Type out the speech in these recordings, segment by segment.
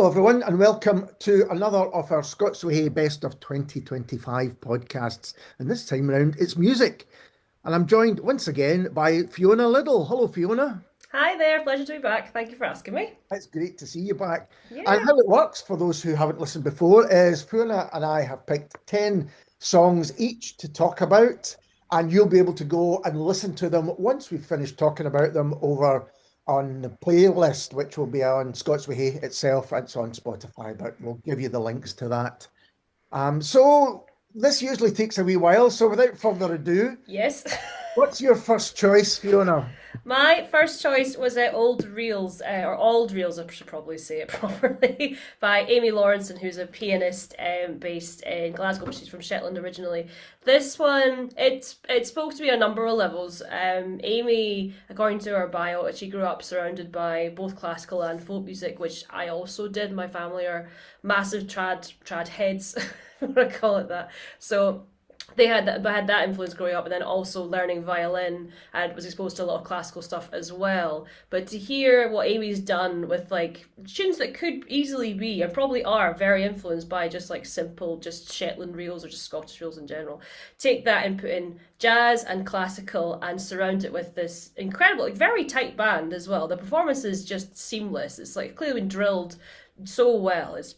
Hello, everyone, and welcome to another of our Scots Way Best of 2025 podcasts. And this time round, it's music. And I'm joined once again by Fiona Liddell. Hello, Fiona. Hi there, pleasure to be back. Thank you for asking me. It's great to see you back. And Yeah. how it works, for those who haven't listened before, is Fiona and I have picked 10 songs each to talk about, and you'll be able to go and listen to them once we've finished talking about them over on the playlist, which will be on Scots Way itself. It's on Spotify, but we'll give you the links to that. So this usually takes a wee while. So without further ado, Yes. what's your first choice, Fiona? My first choice was Old Reels, or Auld Reels, I should probably say it properly, by Amy Lawrenson, who's a pianist based in Glasgow, but she's from Shetland originally. This one, it spoke to me on a number of levels. Amy, according to her bio, she grew up surrounded by both classical and folk music, which I also did. My family are massive trad heads, if you want to call it that. So they had that influence growing up, and then also learning violin, and was exposed to a lot of classical stuff as well. But to hear what Amy's done with like tunes that could easily be and probably are very influenced by just like simple just Shetland reels or just Scottish reels in general, take that and put in jazz and classical and surround it with this incredible, like very tight band as well. The performance is just seamless. It's like clearly been drilled so well. It's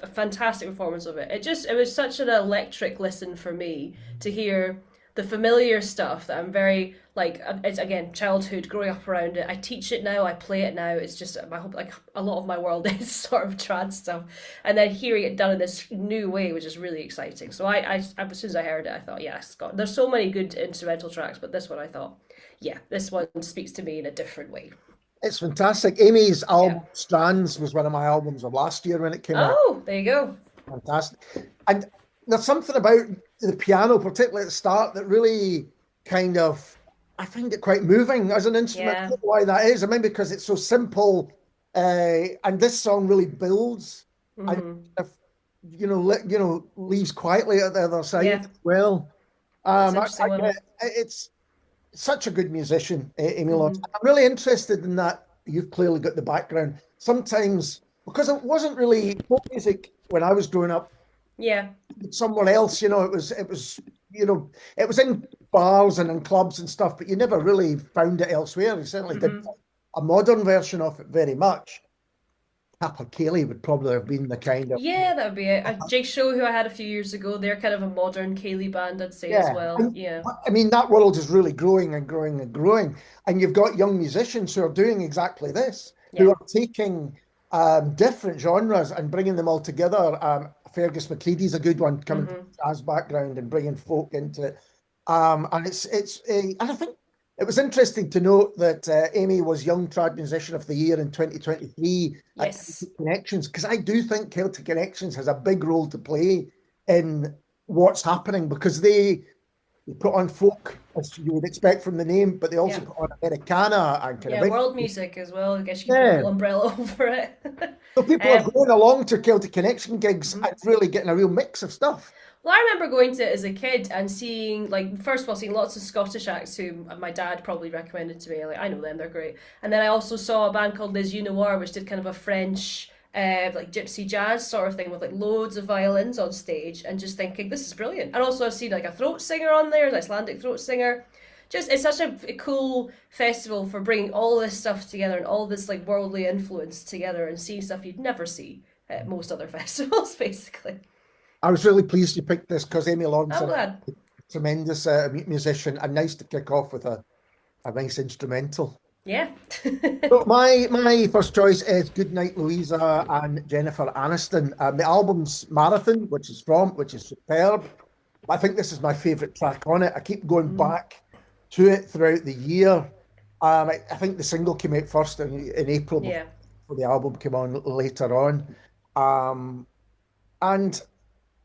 a fantastic performance of it. It was such an electric listen for me to hear the familiar stuff that I'm very like. It's again childhood, growing up around it. I teach it now. I play it now. It's just I hope like a lot of my world is sort of trad stuff, and then hearing it done in this new way was just really exciting. So as soon as I heard it, I thought, yes, God, there's so many good instrumental tracks, but this one I thought, yeah, this one speaks to me in a different way. It's fantastic. Amy's Yeah. album Strands was one of my albums of last year when it came out. Oh, there you go. Fantastic. And there's something about the piano, particularly at the start, that really kind of, I find it quite moving as an instrument. I Yeah. don't know why that is. I mean, because it's so simple, and this song really builds and Hmm. if, leaves quietly at the other side Yeah. as well. It's an I interesting one. get it's such a good musician, Amy Lawrence. Hmm. I'm really interested in that. You've clearly got the background. Sometimes, because it wasn't really folk music when I was growing up, Yeah. somewhere else, it was in bars and in clubs and stuff, but you never really found it elsewhere. You certainly did Hmm. a modern version of it very much. Capper Cayley would probably have been the kind of, Yeah, that would be it. Jake Show, who I had a few years ago, they're kind of a modern Kaylee band, I'd say as yeah. well. And Yeah. I mean, that world is really growing and growing and growing. And you've got young musicians who are doing exactly this, who Yeah. are taking different genres and bringing them all together. Fergus McCready's a good one, coming from Hmm. a jazz background and bringing folk into it. And and I think it was interesting to note that Amy was Young Trad Musician of the Year in 2023 at Yes. Celtic Connections, because I do think Celtic Connections has a big role to play in what's happening, because they put on folk as you would expect from the name, but they also Yeah. put on Americana and kind Yeah, of world music as well. I guess you could put a yeah. whole umbrella over it. So people are um, going along to Celtic Connection gigs mhm. and really getting a real mix of stuff. Well, I remember going to it as a kid and seeing, like, first of all, seeing lots of Scottish acts who my dad probably recommended to me. Like, I know them, they're great. And then I also saw a band called Les Noir, which did kind of a French, like, gypsy jazz sort of thing with, like, loads of violins on stage, and just thinking, this is brilliant. And also, I've seen, like, a throat singer on there, an Icelandic throat singer. Just, it's such a cool festival for bringing all this stuff together and all this, like, worldly influence together and seeing stuff you'd never see at most other festivals, basically. I was really pleased you picked this because Amy Lawrence I'm is glad. a tremendous musician, and nice to kick off with a nice instrumental. Yeah. So my first choice is Goodnight Louisa and Jennifer Aniston. The album's Marathon, which is superb. I think this is my favourite track on it. I keep going Mm. back to it throughout the year. I think the single came out first in April Yeah. before the album came on later on. Um, and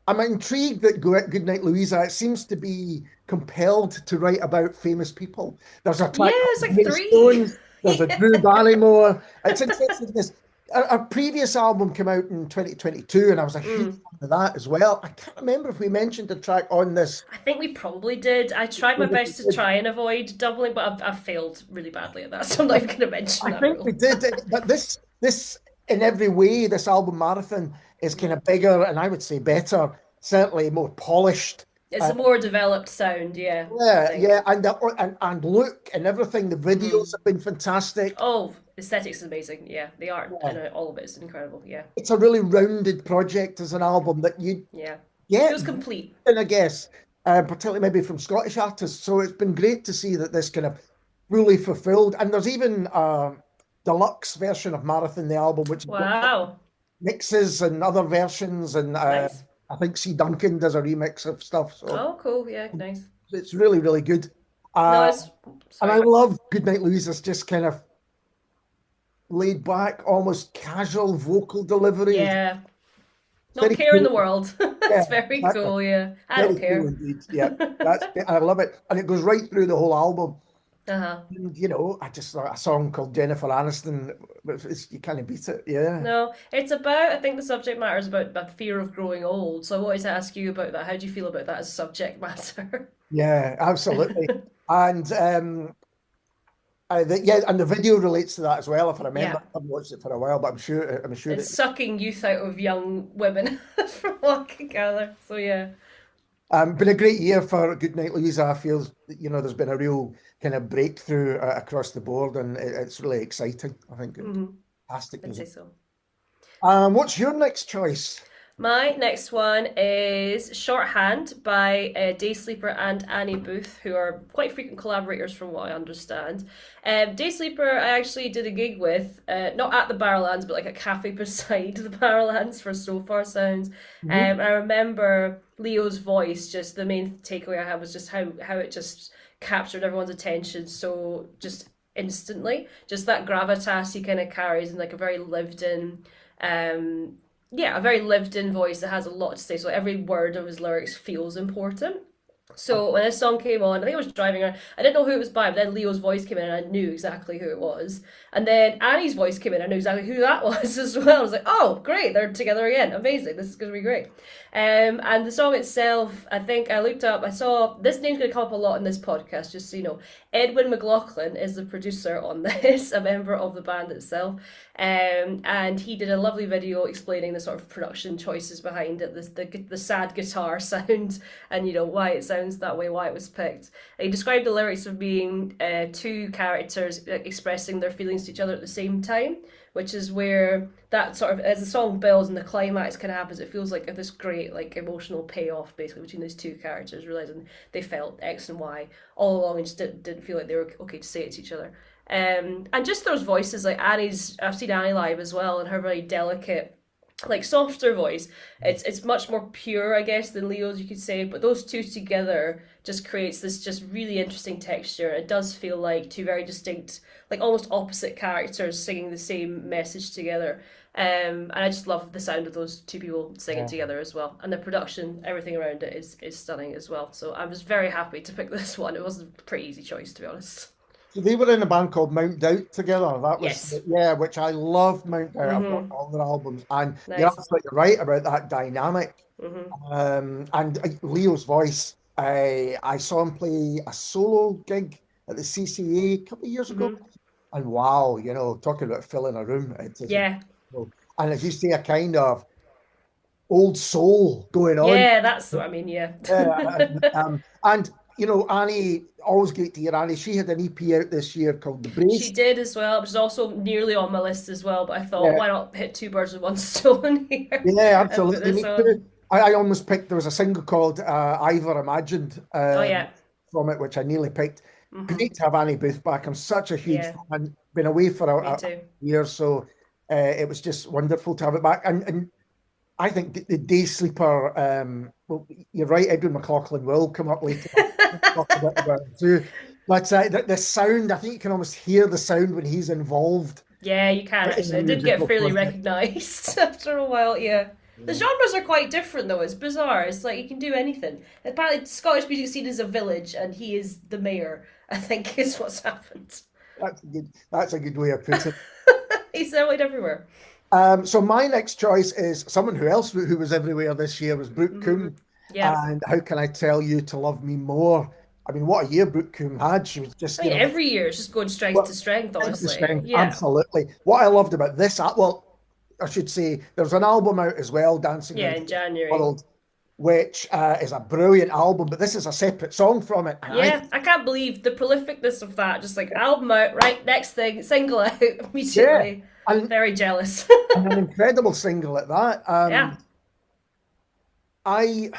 I'm intrigued that Goodnight Louisa, it seems to be compelled to write about famous people. There's a Yeah, track it's called like Great three. Stones, there's a Drew Barrymore. It's interesting because our previous album came out in 2022, and I was a huge Mm. fan of that as well. I can't remember if we mentioned a track on this. I think we probably did. I tried my best to try and avoid doubling, but I've failed really badly at that, so I'm not even going to mention I that think we rule. did, but this in every way, this album Marathon is kind Mm. of bigger and I would say better, certainly more polished. It's Uh, a more developed sound, yeah, I yeah, yeah, think. and look and everything. The videos Hmm. have been fantastic. Oh, aesthetics is amazing. Yeah, the art Yeah. and all of it is incredible. Yeah, It's a really rounded project as an album that you yeah. get, Feels complete. and I guess, particularly maybe from Scottish artists. So it's been great to see that this kind of fully fulfilled. And there's even a deluxe version of Marathon, the album, which has got Wow. mixes and other versions. And Nice. I think C. Duncan does a remix of stuff. So Oh, cool. Yeah, nice. it's really, really good. No, Uh, it's and I sorry. love Goodnight Louisa's just kind of laid back, almost casual vocal delivery. It's Yeah. Not very care in cool. the world. Yeah, It's very exactly. cool, yeah. I don't Very cool care. indeed. Yeah, I love it, and it goes right through the whole album. Uh-huh. And, I just thought a song called Jennifer Aniston. You can't beat it. Yeah, No, it's about, I think the subject matter is about the fear of growing old. So I wanted to ask you about that. How do you feel about that as a subject matter? yeah, absolutely. And yeah, and the video relates to that as well. If I remember, Yeah. I haven't watched it for a while, but I'm sure It's it. sucking youth out of young women, from what I can gather. So yeah. Been a great year for Goodnight Louisa. I feel there's been a real kind of breakthrough across the board, and it's really exciting. I think Hmm. fantastic I'd say music. so. What's your next choice? My next one is Shorthand by Day Sleeper and Annie Booth, who are quite frequent collaborators from what I understand. Day Sleeper, I actually did a gig with, not at the Barrowlands, but like a cafe beside the Barrowlands for So Far Sounds. Mhm. I remember Leo's voice, just the main takeaway I had was just how it just captured everyone's attention so just instantly. Just that gravitas he kind of carries and like a very lived in. Yeah, a very lived in voice that has a lot to say. So every word of his lyrics feels important. So when this song came on, I think I was driving around. I didn't know who it was by, but then Leo's voice came in and I knew exactly who it was. And then Annie's voice came in, I knew exactly who that was as well. I was like, oh, great, they're together again. Amazing, this is going to be great. And the song itself, I think I looked up, I saw this name's going to come up a lot in this podcast, just so you know. Edwin McLaughlin is the producer on this, a member of the band itself. And he did a lovely video explaining the sort of production choices behind it, the sad guitar sound, and why it sounds that way, why it was picked. And he described the lyrics of being two characters expressing their feelings to each other at the same time, which is where that sort of, as the song builds and the climax kind of happens, it feels like this great like emotional payoff basically between these two characters realizing they felt X and Y all along and just didn't feel like they were okay to say it to each other. And just those voices, like Annie's, I've seen Annie live as well, and her very delicate, like softer voice. It's much more pure, I guess, than Leo's, you could say. But those two together just creates this just really interesting texture. It does feel like two very distinct, like almost opposite characters singing the same message together. And I just love the sound of those two people singing Yeah. together as well. And the production, everything around it is stunning as well. So I was very happy to pick this one. It was a pretty easy choice, to be honest. So they were in a band called Mount Doubt together. That was, Yes. yeah, which I loved Mount Doubt. I've got Mm-hmm. all their albums, and you're Nice. absolutely right about that dynamic. Mm-hmm. And Leo's voice. I saw him play a solo gig at the CCA a couple of years ago, Mm-hmm. and wow, talking about filling a room, it is Yeah. incredible. And as you say, a kind of old soul going on. Yeah, that's what I mean, yeah. And Annie, always great to hear Annie. She had an EP out this year called The She Brace. did as well, which is also nearly on my list as well, but I thought, Yeah, why not hit two birds with one stone here yeah, and put absolutely. this Me on? too. I almost picked, there was a single called Ivor Imagined Oh, yeah. from it, which I nearly picked. Hmm. Great to have Annie Booth back. I'm such a huge Yeah, fan. Been away for me a too. year, so it was just wonderful to have it back. And I think the Day Sleeper, well, you're right, Edwin McLaughlin will come up later. We'll talk a bit about him too. But the sound, I think you can almost hear the sound when he's involved Yeah, you can in the actually. It did get musical fairly process. recognised after a while, yeah. The Yeah. genres are quite different though, it's bizarre. It's like you can do anything. Apparently, Scottish music scene is a village and he is the mayor, I think is what's happened. That's a good way of putting it. He's out everywhere. So my next choice is someone who else who was everywhere this year was Brooke Hmm. Coombe. Yeah. And How Can I Tell You to Love Me More? I mean, what a year Brooke Coombe had. She was just, I mean, every year it's just going strength to well, strength, strength to honestly. strength. Yeah. Absolutely. What I loved about this, well, I should say, there's an album out as well, Dancing Yeah, Around in the January. World, which is a brilliant album, but this is a separate song from it. And I, Yeah, I can't believe the prolificness of that. Just like album out, right? Next thing, single out yeah, immediately. and, Very jealous. and an incredible single at that. Yeah. I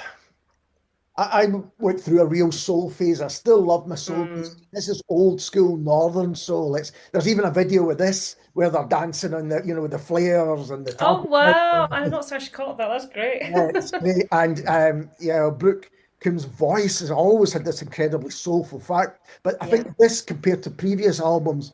I went through a real soul phase. I still love my soul music. Mm. This is old school Northern soul. There's even a video of this where they're dancing on the with the flares and the Oh top. wow! I've not actually caught that. That's great. Yeah, it's great. And yeah, Brooke Coombs' voice has always had this incredibly soulful fact. But I Yeah, think this, compared to previous albums,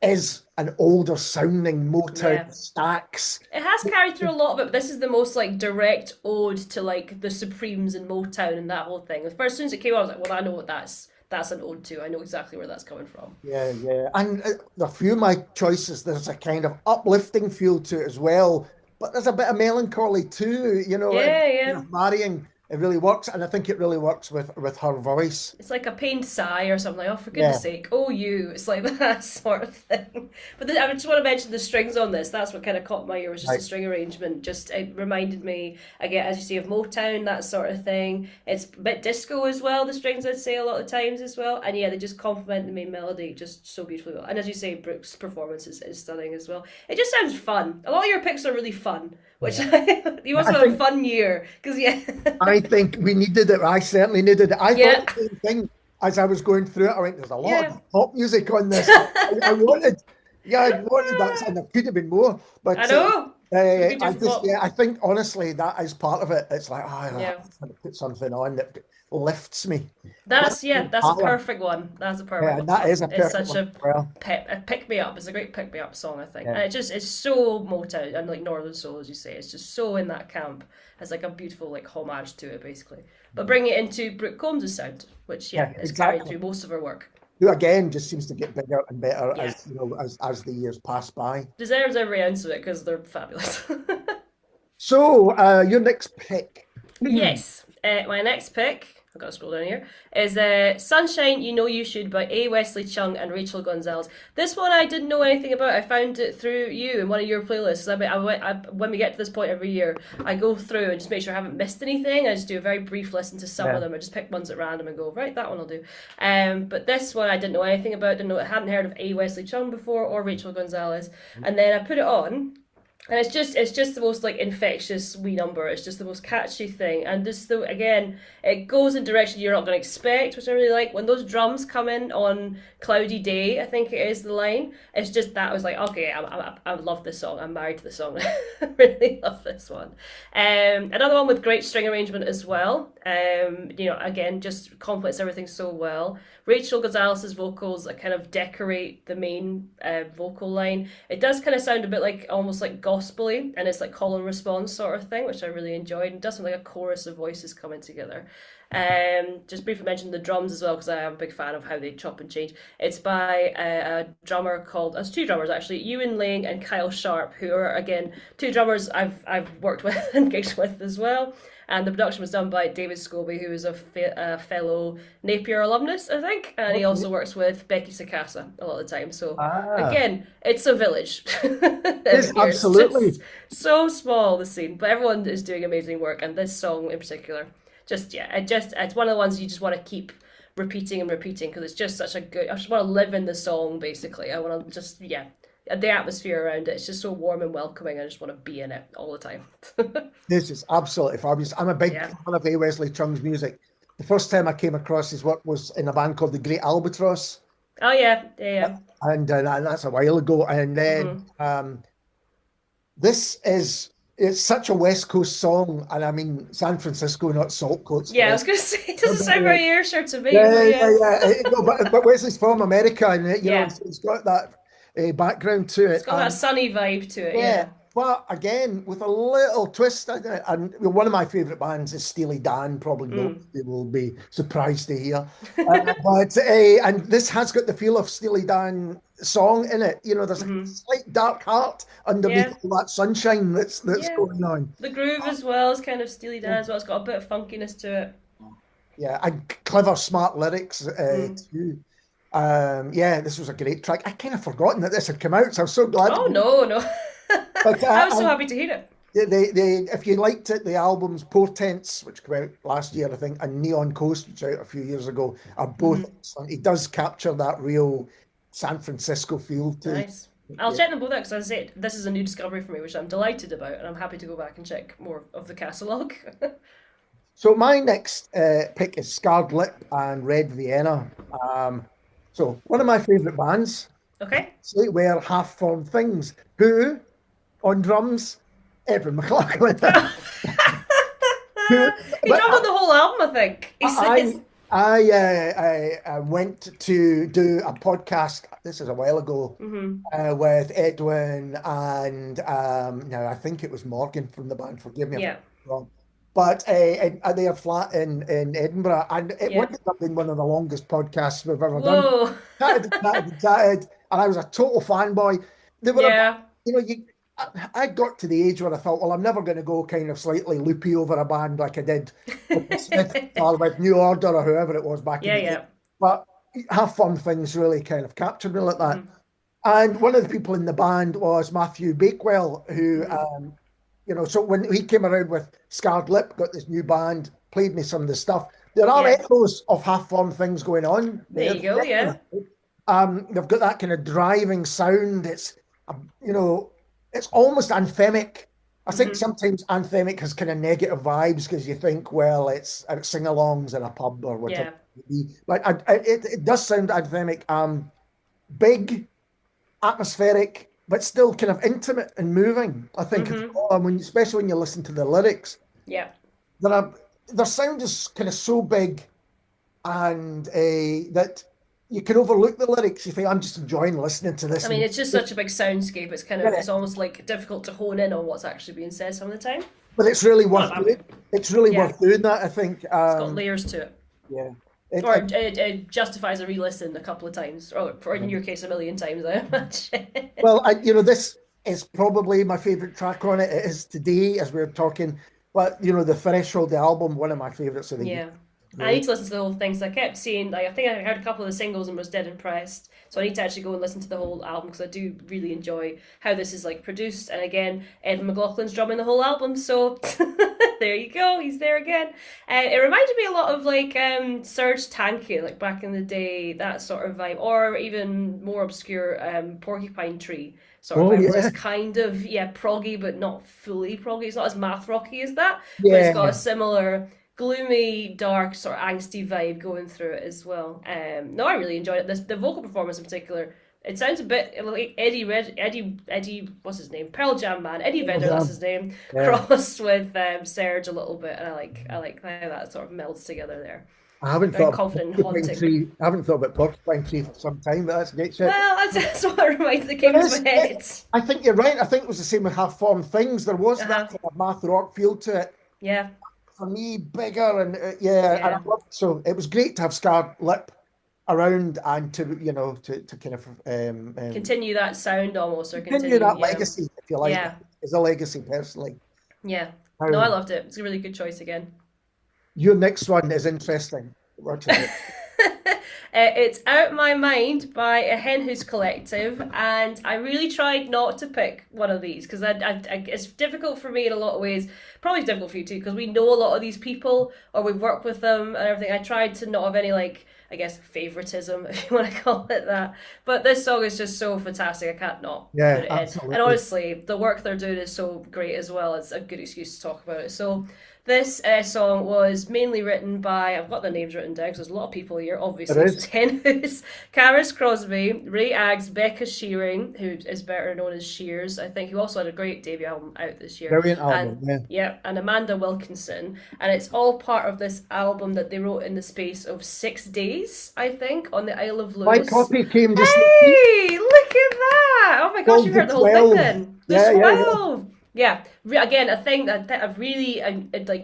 is an older sounding Motown yeah. stacks. It has carried through a lot of it, but this is the most like direct ode to like the Supremes and Motown and that whole thing. As soon as it came out, I was like, well, I know what that's an ode to. I know exactly where that's coming from. Yeah, yeah. And a few of my choices, there's a kind of uplifting feel to it as well. But there's a bit of melancholy too, Yeah, kind yeah. of marrying. It really works. And I think it really works with her voice. It's like a pained sigh or something like, oh, for Yeah. goodness sake, oh, you. It's like that sort of thing. But I just want to mention the strings on this. That's what kind of caught my ear, was just the Right. string arrangement. Just, it reminded me, again, as you say, of Motown, that sort of thing. It's a bit disco as well, the strings, I'd say, a lot of times as well. And yeah, they just complement the main melody just so beautifully well. And as you say, Brooke's performance is stunning as well. It just sounds fun. A lot of your picks are really fun, which Yeah. you must I have a think fun year. Because, yeah. I think we needed it. I certainly needed it. I Yeah. thought the same thing as I was going through it. I went, there's a lot Yeah. of pop music on this. I wanted, yeah, I wanted that, and there could have been more. I But know. We could I do just, pop. yeah, I think honestly that is part of it. It's like, oh, I Yeah. have to put something on that lifts me. That's Lifts yeah, me that's a higher. perfect one. That's a Yeah, perfect and that is a one. It's perfect such one a as well. pick me up. It's a great pick me up song, I think. Yeah. And it just it's so Motown and like Northern Soul, as you say. It's just so in that camp. It's like a beautiful like homage to it, basically. But bringing it into Brooke Combs' sound, which Yeah, is carried exactly. through most of her work. Who again just seems to get bigger and better Yeah, as the years pass by. deserves every ounce of it because they're fabulous. So your next pick. Yes, my next pick, I've got to scroll down here, is Sunshine, You Know You Should by A. Wesley Chung and Rachel Gonzalez. This one I didn't know anything about. I found it through you in one of your playlists. When we get to this point every year, I go through and just make sure I haven't missed anything. I just do a very brief listen to some of them. I just pick ones at random and go, right, that one I'll do. But this one I didn't know anything about. I hadn't heard of A. Wesley Chung before or Rachel Gonzalez. And then I put it on. And it's just the most like infectious wee number. It's just the most catchy thing, and just the again, it goes in a direction you're not going to expect, which I really like. When those drums come in on "Cloudy Day," I think it is the line. It's just that I was like, okay, I love this song. I'm married to the song. I really love this one. Another one with great string arrangement as well. Again, just complements everything so well. Rachel Gonzalez's vocals that kind of decorate the main vocal line. It does kind of sound a bit like almost like gospely, and it's like call and response sort of thing, which I really enjoyed. And it does sound like a chorus of voices coming together. Just briefly mention the drums as well because I am a big fan of how they chop and change. It's by a drummer called, it's two drummers actually, Ewan Lang and Kyle Sharp, who are again two drummers I've worked with and gigged with as well. And the production was done by David Scobie, who is a fellow Napier alumnus, I think, and he also works with Becky Sakasa a lot of the time. So again, it's a village. Yes, absolutely. It's so small, the scene, but everyone is doing amazing work, and this song in particular, it's one of the ones you just want to keep repeating and repeating because it's just such a good. I just want to live in the song, basically. I want to just the atmosphere around it. It's just so warm and welcoming. I just want to be in it all the time. This is absolutely fabulous. I'm a big fan of A. Wesley Chung's music. The first time I came across his work was in a band called The Great Albatross. Oh yeah. And that's a while ago. And then it's such a West Coast song. And I mean, San Francisco, not Saltcoats. Yeah, I was going to say, it doesn't sound very Ayrshire to me. Yeah. No, but Wesley's from America, and it's got that background to it. It's got that sunny vibe to it. Yeah. But again, with a little twist, and one of my favourite bands is Steely Dan. Probably nobody will be surprised to hear. And this has got the feel of Steely Dan song in it. There's a slight dark heart underneath all that sunshine that's going on. The groove as well is kind of Steely Dan as well. It's got a bit of funkiness to it. Yeah, and clever, smart lyrics too. This was a great track. I kind of forgotten that this had come out, so I'm so glad. Oh no. But I was so happy to hear it. if you liked it, the albums Portents, which came out last year, I think, and Neon Coast, which was out a few years ago, are both excellent. He does capture that real San Francisco feel to. Nice. I'll Yeah. check them both out because as I said, this is a new discovery for me, which I'm delighted about, and I'm happy to go back and check more of the catalogue. So my next pick is Scarred Lip and Red Vienna. So one of my favourite bands, Okay. they were Half Formed Things, who on drums, Edwin McLaughlin. Who, He but drummed on the whole album, I think. He says. I went to do a podcast. This is a while ago with Edwin and now I think it was Morgan from the band. Forgive me if Yeah. I'm wrong. But they are flat in Edinburgh, and it Yeah. would have been one of the longest podcasts we've ever done. Whoa. Chatted, and I was a total fanboy. They were, Yeah. I got to the age where I thought, well, I'm never going to go kind of slightly loopy over a band like I did with Smith or with New Order or whoever it was back in the day. But Half Formed Things really kind of captured me like that. And one of the people in the band was Matthew Bakewell, who, so when he came around with Scarred Lip, got this new band, played me some of the stuff. There are echoes of Half Formed Things going on. There you go, yeah. They've got that kind of driving sound. It's, it's almost anthemic. I think sometimes anthemic has kind of negative vibes because you think, well, it's sing-alongs in a pub or whatever. Yeah. But it does sound anthemic. Big, atmospheric, but still kind of intimate and moving. I think, especially when you listen to the lyrics. Yeah. Their sound is kind of so big, and that you can overlook the lyrics. You think, I'm just enjoying listening to this. I mean, it's just such a big soundscape. It's kind of, it's almost like difficult to hone in on what's actually being said some of the time. But it's really worth doing. It's really worth doing that, I think. It's got layers to it. Yeah. It justifies a re-listen a couple of times, or in your case, a million times, I imagine. Well, this is probably my favourite track on it. It is Today, as we were talking. But, the Threshold, the album, one of my favourites of the year. I need to listen to the whole thing, so I kept seeing, I think I heard a couple of the singles and was dead impressed, so I need to actually go and listen to the whole album, because I do really enjoy how this is produced, and again, Edwin McLaughlin's drumming the whole album, so there you go, he's there again. It reminded me a lot of Serge Tankian, back in the day, that sort of vibe, or even more obscure Porcupine Tree sort of vibe. Yeah. It's kind of proggy, but not fully proggy. It's not as math rocky as that, but it's got a similar gloomy, dark, sort of angsty vibe going through it as well. No, I really enjoyed it. The vocal performance in particular, it sounds a bit like Eddie, what's his name? Pearl Jam man, Eddie Vedder, that's his name, crossed with Serge a little bit, and I like how that sort of melds together there. I haven't thought about Porcupine Tree for some time, but that's great shit. Well, that's what it reminds that came into my head. I think you're right. I think it was the same with Half Formed Things. There was that kind of math rock feel to it. Yeah. For me, bigger and and I loved it. So it was great to have Scarred Lip around and to kind of continue that sound almost, or continue that legacy, if you like. Yeah. It's a legacy personally. Yeah. No, I loved it. It's a really good choice again. Your next one is interesting. It's Out My Mind by a Hen House Collective, and I really tried not to pick one of these because it's difficult for me in a lot of ways. Probably difficult for you too, because we know a lot of these people or we've worked with them and everything. I tried to not have any favoritism, if you want to call it that. But this song is just so fantastic, I can't not put it in. And honestly, the work they're doing is so great as well. It's a good excuse to talk about it. So this song was mainly written by, I've got the names written down because there's a lot of people here, obviously. It's Hen House, Karis Crosby, Ray Aggs, Becca Shearing, who is better known as Shears, I think, who also had a great debut album out this year. Brilliant album, and Amanda Wilkinson. And it's all part of this album that they wrote in the space of 6 days, I think, on the Isle of Lewis. My copy came just Hey, look at that! Oh my gosh, you heard the whole thing then. The 12! Yeah, again, a thing a really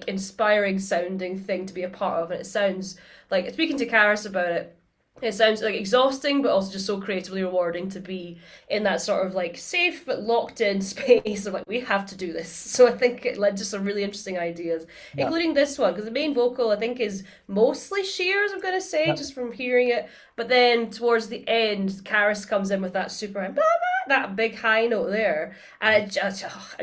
inspiring sounding thing to be a part of, and it sounds like, speaking to Karis about it, It sounds like exhausting, but also just so creatively rewarding to be in that sort of like safe but locked in space of like, we have to do this. So I think it led to some really interesting ideas, Yeah, including this one, because the main vocal I think is mostly Shears, I'm going to say, yeah, just from hearing it. But then towards the end, Karis comes in with that super high, that big high note there, and it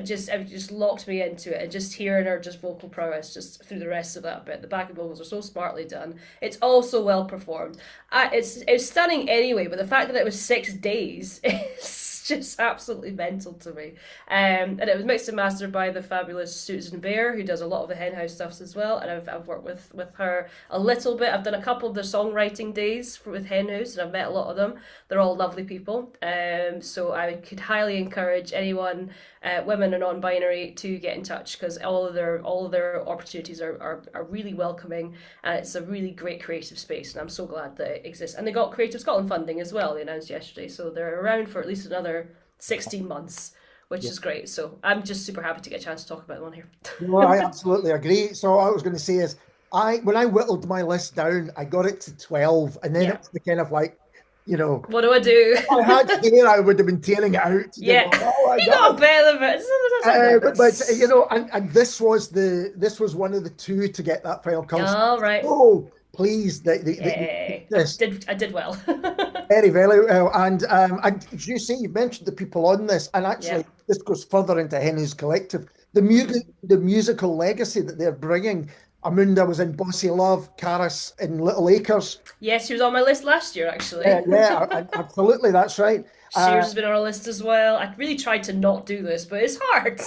just locked me into it. And just hearing her just vocal prowess just through the rest of that bit. The backing vocals are so smartly done. It's also well performed. It's stunning anyway, but the fact that it was 6 days is just absolutely mental to me. And it was mixed and mastered by the fabulous Susan Bear, who does a lot of the Henhouse stuffs as well. And I've worked with her a little bit. I've done a couple of the songwriting days with Henhouse, and I've met a lot of them. They're all lovely people. So I could highly encourage anyone, women and non-binary, to get in touch, because all of their opportunities are really welcoming, and it's a really great creative space. And I'm so glad that it exists. And they got Creative Scotland funding as well. They announced yesterday, so they're around for at least another 16 months, which yeah. is great. So I'm just super happy to get a chance to talk about them on here. No, I absolutely agree. So I was going to say is, when I whittled my list down, I got it to 12, and then Yeah. it was the kind of like, you know, What do I do? if I had hair, I would have been tearing it out. You Yeah. know, oh my You got a God. bit of it. But you know, and this was one of the two to get that final call. All right. Oh, please, that you Yay. picked this I did well. very, very well. And as you say, you've mentioned the people on this, and actually, Yeah. this goes further into Henry's Collective. The musical legacy that they're bringing. Amunda was in Bossy Love, Caris in Little Acres. Yes, she was on my list last year, actually. Absolutely, that's right. Shears has been on our list as well. I really tried to not do this, but it's hard.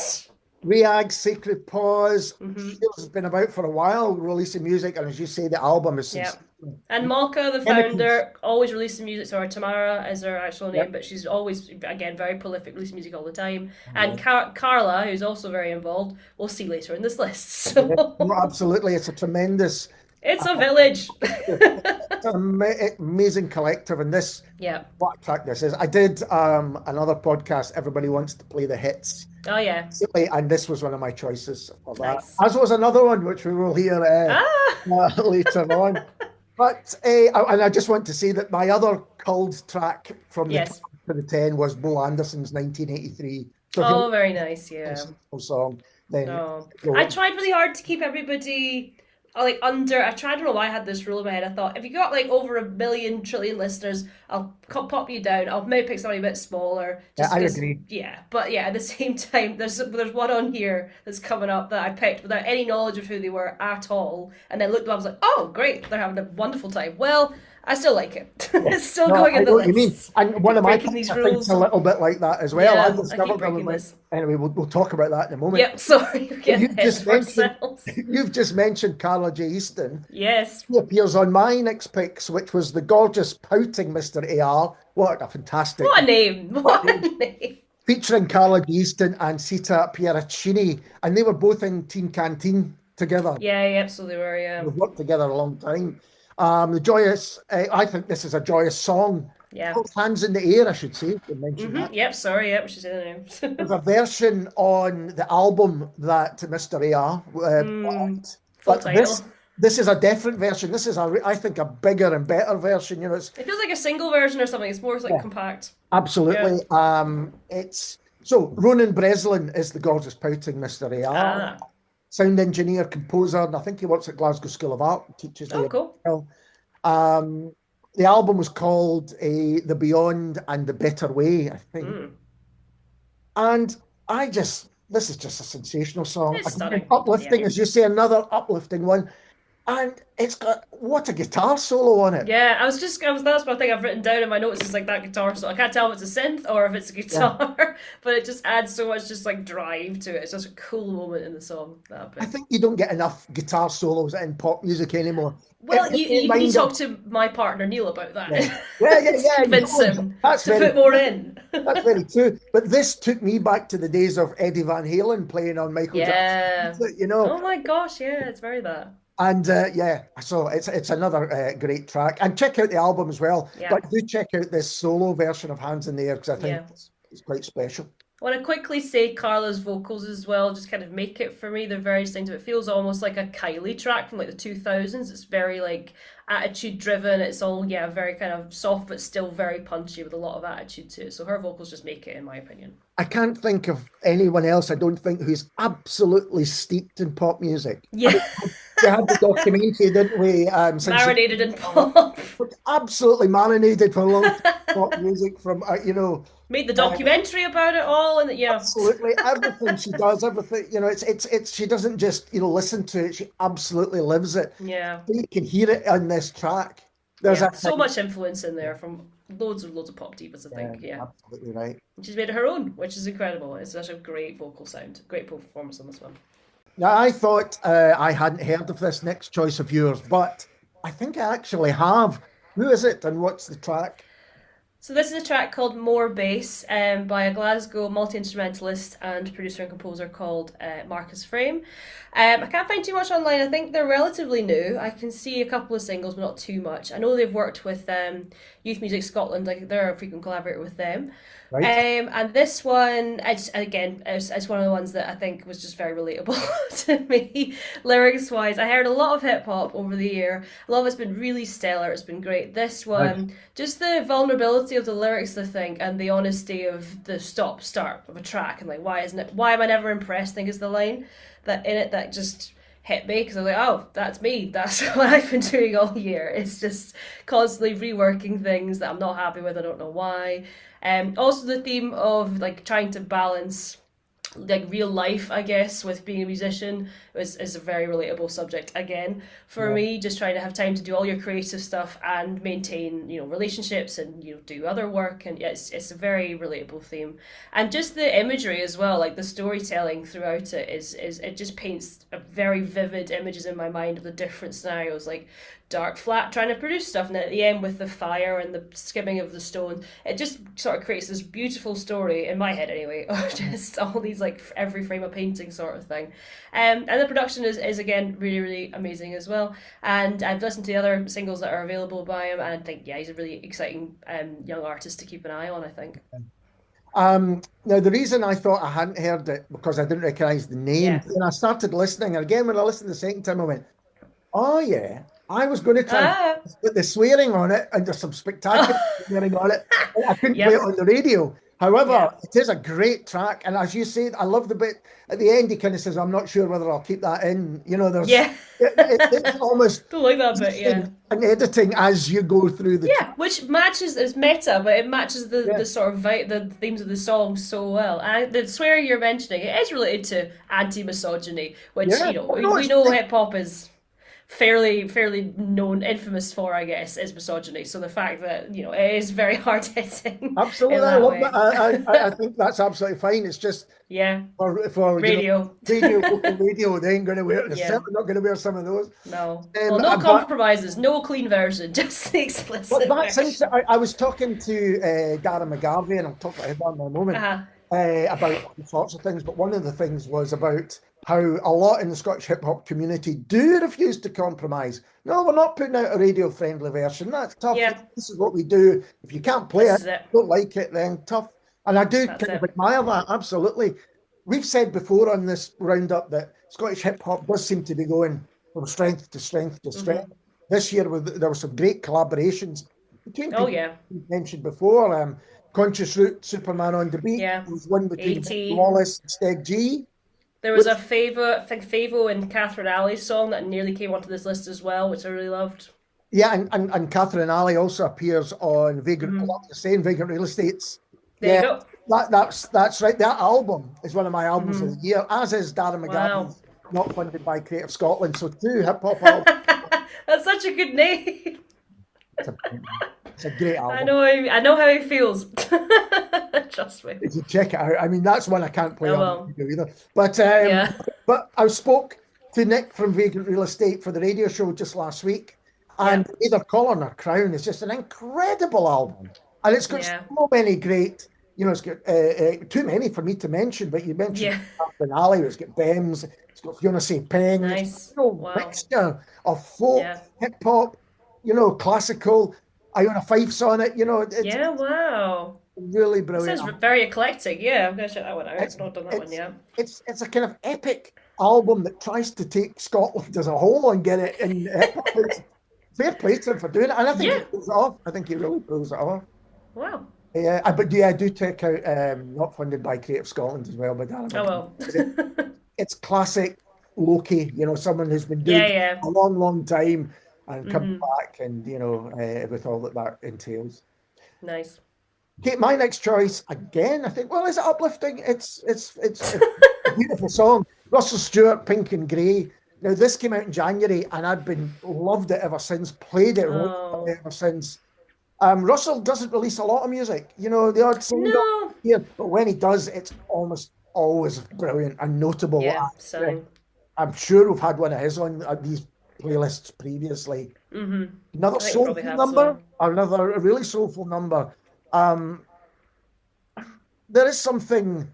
Reag, Sacred Pause. Mm-hmm. Shears has been about for a while, releasing music, and as you say, the album is Yeah. sensational. And Malka, the founder, always releasing music. So Tamara is her actual name, Yep. but she's always, again, very prolific, releasing music all the time. And Carla, who's also very involved, we'll see later in this list. So No, absolutely, it's a tremendous, it's a village. it's an amazing collective, and this, Yeah. what a track this is. I did another podcast, Everybody Wants to Play the Hits, Oh, yeah. and this was one of my choices for that. Nice. As was another one, which we will hear later on. But and I just want to say that my other culled track from the Yes. top to the 10 was Bo Anderson's 1983. So if Oh, very nice. Yeah. you song, then No. go. I tried really hard to keep everybody like under. I tried. I don't know why I had this rule in my head. I thought if you got like over 1 million trillion listeners, I'll pop you down. I'll maybe pick somebody a bit smaller. Yeah, I because, agree. Yeah, but yeah, at the same time, there's one on here that's coming up that I picked without any knowledge of who they were at all, and then looked up. I was like, oh, great, they're having a wonderful time. Well, I still like it. It's still No, going I in the know what list. you mean. And one of my breaking these picks, I think, rules. is a little bit like that as well. Yeah, I I keep discovered breaking them. this. Anyway, we'll talk about that in a moment. Yep, sorry, we're getting You've ahead just of mentioned ourselves. you've just mentioned Carla J. Easton. Yes. He appears on my next picks, which was the gorgeous pouting Mr. AR. What a fantastic What a name! What a name! featuring Carla J. Easton and Sita Pieracini, and they were both in Teen Canteen together. Yeah, yeah, absolutely were, yeah. We've worked together a long time. The joyous, I think this is a joyous song. Yeah. Both Hands in the Air, I should say. You mentioned that. Yep, sorry, yep, she's in the name. There's a version on the album that Mr. AR bought, Full but title. this is a different version. This is I think a bigger and better version. You know, it's It feels like a single version or something. It's more like compact. absolutely. It's so Ronan Breslin is the gorgeous pouting Mr. AR. Sound engineer, composer, and I think he works at Glasgow School of Art and teaches there. Oh, cool. Well. The album was called The Beyond and the Better Way, I think. And this is just a sensational song. It's stunning. Uplifting, Yeah. as you say, another uplifting one. And it's got, what a guitar solo on it. Yeah, that's one thing I've written down in my notes is like that guitar solo. I can't tell if it's a synth or if it's a guitar, but it just adds so much just like drive to it. It's just a cool moment in the song. That bit. I think you don't get enough guitar solos in pop music anymore. Well, you need to talk of, to my partner Neil about that. Yeah. Convince him That's to put more in. That's very true. But this took me back to the days of Eddie Van Halen playing on Michael Jackson. You know. Oh my gosh, yeah, it's very that. And so it's another great track. And check out the album as well. Yeah. But do check out this solo version of Hands in the Air because I think it's quite special. want to quickly say Carla's vocals as well just kind of make it for me. They're very distinctive. It feels almost like a Kylie track from like the 2000s. It's very like attitude driven. It's all, yeah, very kind of soft but still very punchy with a lot of attitude to it. So her vocals just make it, in my opinion. I can't think of anyone else, I don't think, who's absolutely steeped in pop music. I Yeah. mean, we had the documentary, didn't we? Since she Marinated in pop. absolutely marinated for a long time, pop music from, Made the uh, documentary about it all, and yeah. absolutely everything she does, everything, it's she doesn't just, listen to it, she absolutely lives it. Yeah. You can hear it on this track. There's Yeah. a So thing. much influence in there from loads of pop divas, I Yeah, think. Yeah. absolutely right. And she's made it her own, which is incredible. It's such a great vocal sound. Great performance on this one. Now, I thought I hadn't heard of this next choice of yours, but I think I actually have. Who is it and what's the track? So this is a track called More Bass by a Glasgow multi-instrumentalist and producer and composer called Marcus Frame. I can't find too much online. I think they're relatively new. I can see a couple of singles, but not too much. I know they've worked with Youth Music Scotland. Like they're a frequent collaborator with them. Right? And this one, it's one of the ones that I think was just very relatable to me, lyrics wise. I heard a lot of hip hop over the year. A lot of it's been really stellar. It's been great. This Right. one, just the vulnerability of the lyrics, I think, and the honesty of the stop start of a track, and like, why am I never impressed? I think is the line that in it that just hit me because I was like, oh, that's me. That's what I've been doing all year. It's just constantly reworking things that I'm not happy with. I don't know why. Also the theme of like trying to balance like real life, I guess, with being a musician is a very relatable subject again for Yeah. me. Just trying to have time to do all your creative stuff and maintain, relationships and do other work, and yeah, it's a very relatable theme. And just the imagery as well, like the storytelling throughout it is it just paints a very vivid images in my mind of the different scenarios, like dark flat trying to produce stuff, and at the end with the fire and the skimming of the stone, it just sort of creates this beautiful story in my head anyway of just all these like every frame a painting sort of thing. And the production is again really really amazing as well, and I've listened to the other singles that are available by him, and I think yeah, he's a really exciting young artist to keep an eye on, I think. Now, the reason I thought I hadn't heard it because I didn't recognize the name, Yeah. and I started listening, and again, when I listened the second time, I went, oh, yeah, I was going to try and Ah. put the swearing on it, and there's some spectacular swearing on it. I couldn't play it Yep. on the radio. However, Yeah. it is a great track. And as you said, I love the bit at the end. He kind of says, I'm not sure whether I'll keep that in. Yeah. It's almost Don't like that bit, yeah. an editing as you go through the Yeah, which matches, it's meta, but it matches yeah, the sort of the themes of the song so well. And the swearing you're mentioning, it is related to anti-misogyny, which yeah. Oh, no, we know hip hop is fairly known, infamous for, I guess, is misogyny. So the fact that it is very hard hitting in absolutely. I that love way. that. I think that's absolutely fine. It's just Yeah, for radio. local radio, they ain't going to wear. They're Yeah, certainly not going to wear some of those. no. Well, no But compromises, no clean version, just the but explicit that's version. interesting. I was talking to Darren McGarvey, and I'll talk about him in a moment, Uh-huh. about all sorts of things. But one of the things was about how a lot in the Scottish hip hop community do refuse to compromise. No, we're not putting out a radio friendly version. That's tough. Yeah, This is what we do. If you can't play this it, is it. don't like it, then tough. And I do That's kind of it. admire that, absolutely. We've said before on this roundup that Scottish hip hop does seem to be going from strength to strength to strength. Hmm. This year, there were some great collaborations between Oh people yeah, we mentioned before. Conscious Route, Superman on the Beat. yeah. There was one between Mick AT. Wallace and Steg G. There was Which, a Favo, I think Favo and Catherine Alley's song that nearly came onto this list as well, which I really loved. yeah, and Catherine Alley also appears on Vagrant, Hmm. like you're saying, Vagrant Real Estates. There you Yeah, go. that's right. That album is one of my albums of Hmm. the year, as is Darren Wow. McGavie's, not funded by Creative Scotland. So two hip hop albums. That's such a good name. It's a, it's a great I album. know. I know how he feels. Trust me. If you check it out, I mean, that's one I can't play I on the will. radio either. But Yeah. I spoke to Nick from Vagrant Real Estate for the radio show just last week, Yeah. and Either Collar nor Crown is just an incredible album, and it's got Yeah. so many great. It's got too many for me to mention, but you mentioned Yeah. Captain Alley, it's got Bems, it's got Fiona Peng, it's Nice. a real Wow. mixture of folk, Yeah. hip hop, classical. Iona Fife's on it, Yeah. Wow. really It brilliant. sounds very eclectic. Yeah, I'm gonna check that one out. I've It's not done that one it's yet. it's a kind of epic album that tries to take Scotland as a whole and get it in. Fair play to him for doing it, and I think he Yeah. pulls it off. I think he really pulls it off. Wow. Yeah, but yeah, I do check out not funded by Creative Scotland as well by Darren Oh McGee. well. It's classic Loki, someone who's been doing Yeah, it yeah. a long, long time and come Mm-hmm. back and with all that that entails. Nice. Okay, my next choice again. I think, well, is it uplifting? It's a beautiful song. Russell Stewart, Pink and Grey. Now this came out in January, and I've been loved it ever since. Played it Oh. ever since. Russell doesn't release a lot of music, the odd single No. here, but when he does, it's almost always brilliant and notable. Yeah, stunning. I'm sure we've had one of his on these playlists previously. Mm-hmm. Another I think we probably soulful have as well. number, another really soulful number. Um, there is something